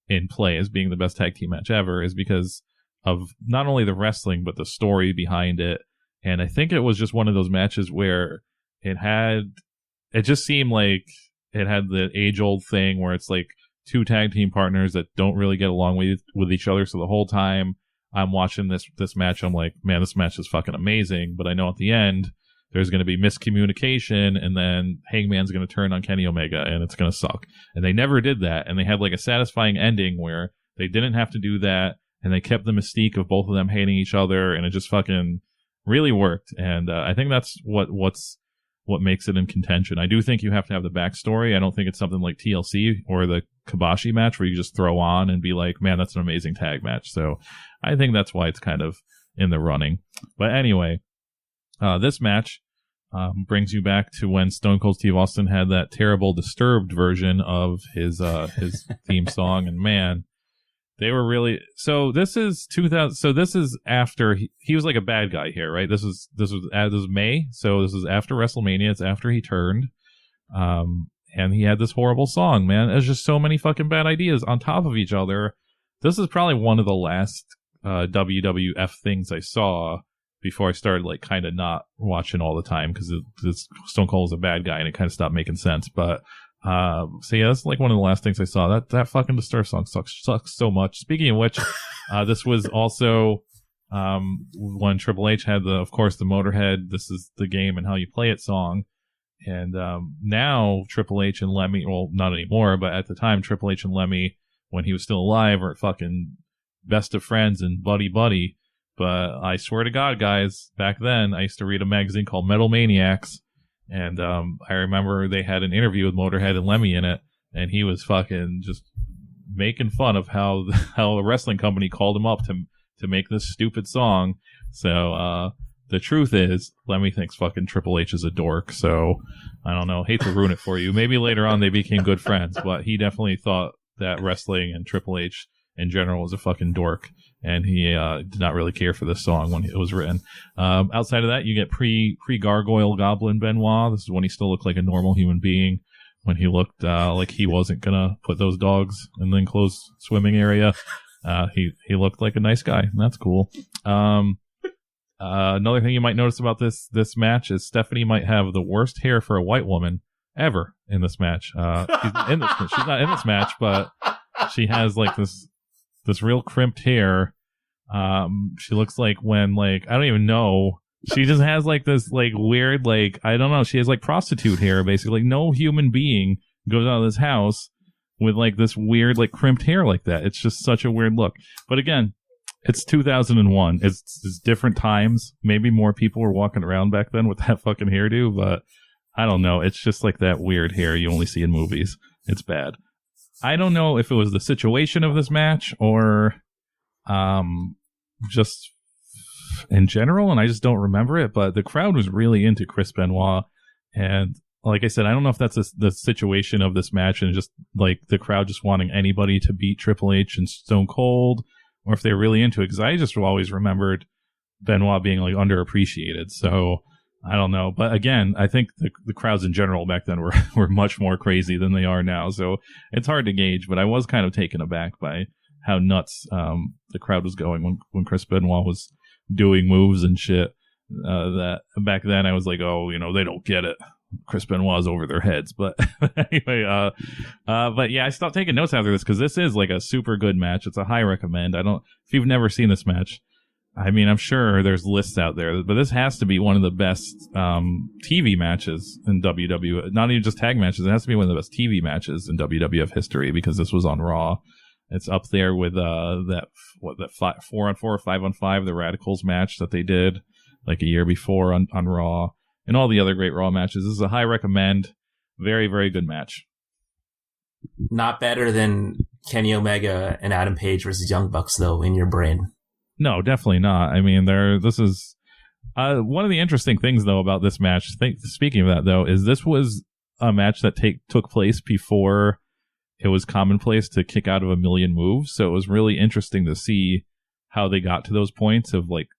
Speaker 4: in play as being the best tag team match ever is because of not only the wrestling, but the story behind it. And I think it was just one of those matches where it just seemed like it had the age-old thing where it's like two tag team partners that don't really get along with each other. So the whole time I'm watching this match, I'm like, man, this match is fucking amazing. But I know at the end, there's going to be miscommunication, and then Hangman's going to turn on Kenny Omega, and it's going to suck. And they never did that. And they had like a satisfying ending where they didn't have to do that. And they kept the mystique of both of them hating each other, and it just fucking really worked. And I think that's what makes it in contention. I do think you have to have the backstory. I don't think it's something like TLC or the Kobashi match where you just throw on and be like, man, that's an amazing tag match. So I think that's why it's kind of in the running. But anyway, this match brings you back to when Stone Cold Steve Austin had that terrible Disturbed version of his theme song, and man, they were really, so this is 2000. So this is after he was like a bad guy here, right? This was May. So this is after WrestleMania. It's after he turned, and he had this horrible song. Man, there's just so many fucking bad ideas on top of each other. This is probably one of the last WWF things I saw before I started like kind of not watching all the time because Stone Cold was a bad guy and it kind of stopped making sense. But so yeah, that's like one of the last things I saw. That fucking Disturbed song sucks so much. Speaking of which, this was also when Triple H had of course the Motorhead "This Is the Game and How You Play It" song, and now Triple H and Lemmy, well, not anymore, but at the time Triple H and Lemmy, when he was still alive, are fucking best of friends and buddy. But I swear to God, guys, back then I used to read a magazine called Metal Maniacs. And I remember they had an interview with Motorhead and Lemmy in it, and he was fucking just making fun of how a wrestling company called him up to make this stupid song. So the truth is, Lemmy thinks fucking Triple H is a dork. So I don't know, hate to ruin it for you. Maybe later on they became good friends, but he definitely thought that wrestling and Triple H in general was a fucking dork. And he did not really care for this song when it was written. Outside of that, you get pre-Gargoyle Goblin Benoit. This is when he still looked like a normal human being, when he looked like he wasn't going to put those dogs in the enclosed swimming area. He looked like a nice guy, and that's cool. Another thing you might notice about this match is Stephanie might have the worst hair for a white woman ever in this match. She's not in this match, but she has like this real crimped hair. She looks like when, like, I don't even know. She just has like this like weird, like, I don't know. She has like prostitute hair, basically. Like, no human being goes out of this house with like this weird like crimped hair like that. It's just such a weird look. But again, it's 2001. It's different times. Maybe more people were walking around back then with that fucking hairdo, but I don't know. It's just like that weird hair you only see in movies. It's bad. I don't know if it was the situation of this match or just in general, and I just don't remember it, but the crowd was really into Chris Benoit. And like I said, I don't know if that's the situation of this match and just like the crowd just wanting anybody to beat Triple H and Stone Cold, or if they're really into it, because I just always remembered Benoit being like underappreciated. So I don't know. But again, I think the crowds in general back then were much more crazy than they are now. So it's hard to gauge, but I was kind of taken aback by how nuts the crowd was going when Chris Benoit was doing moves and shit. That back then I was like, oh, they don't get it. Chris Benoit's over their heads. But anyway, but yeah, I stopped taking notes after this because this is like a super good match. It's a high recommend. If you've never seen this match, I mean, I'm sure there's lists out there, but this has to be one of the best TV matches in WWE. Not even just tag matches. It has to be one of the best TV matches in WWF history because this was on Raw. It's up there with that 4-on-4 or 5-on-5, the Radicals match that they did like a year before on Raw, and all the other great Raw matches. This is a high recommend. Very, very good match.
Speaker 3: Not better than Kenny Omega and Adam Page versus Young Bucks, though, in your brain.
Speaker 4: No, definitely not. I mean, this is one of the interesting things, though, about this match. Speaking of that, though, is this was a match that took place before it was commonplace to kick out of a million moves. So it was really interesting to see how they got to those points of like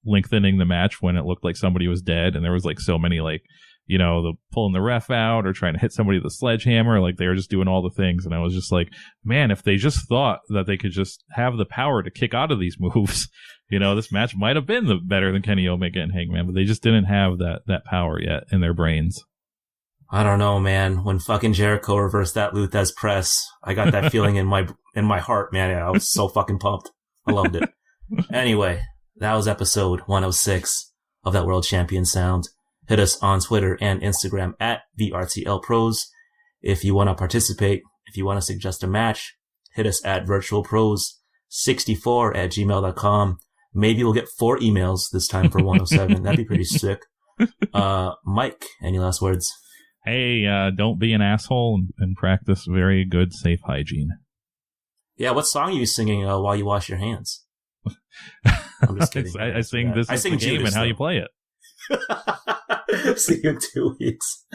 Speaker 4: lengthening the match when it looked like somebody was dead, and there was like so many like the pulling the ref out or trying to hit somebody with a sledgehammer. Like they were just doing all the things. And I was just like, man, if they just thought that they could just have the power to kick out of these moves, this match might have been better than Kenny Omega and Hangman, but they just didn't have that power yet in their brains.
Speaker 3: I don't know, man. When fucking Jericho reversed that Luthez press, I got that feeling in my heart, man. I was so fucking pumped. I loved it. Anyway, that was episode 106 of That World Champion Sound. Hit us on Twitter and Instagram at VRTLPros. If you want to participate, if you want to suggest a match, hit us at virtualpros64@gmail.com. Maybe we'll get 4 emails this time for 107. That'd be pretty sick. Mike, any last words?
Speaker 4: Hey, don't be an asshole and practice very good safe hygiene.
Speaker 3: Yeah, what song are you singing while you wash your hands? I'm just kidding.
Speaker 4: I sing This Is the Game and How You Play It.
Speaker 3: See you in 2 weeks.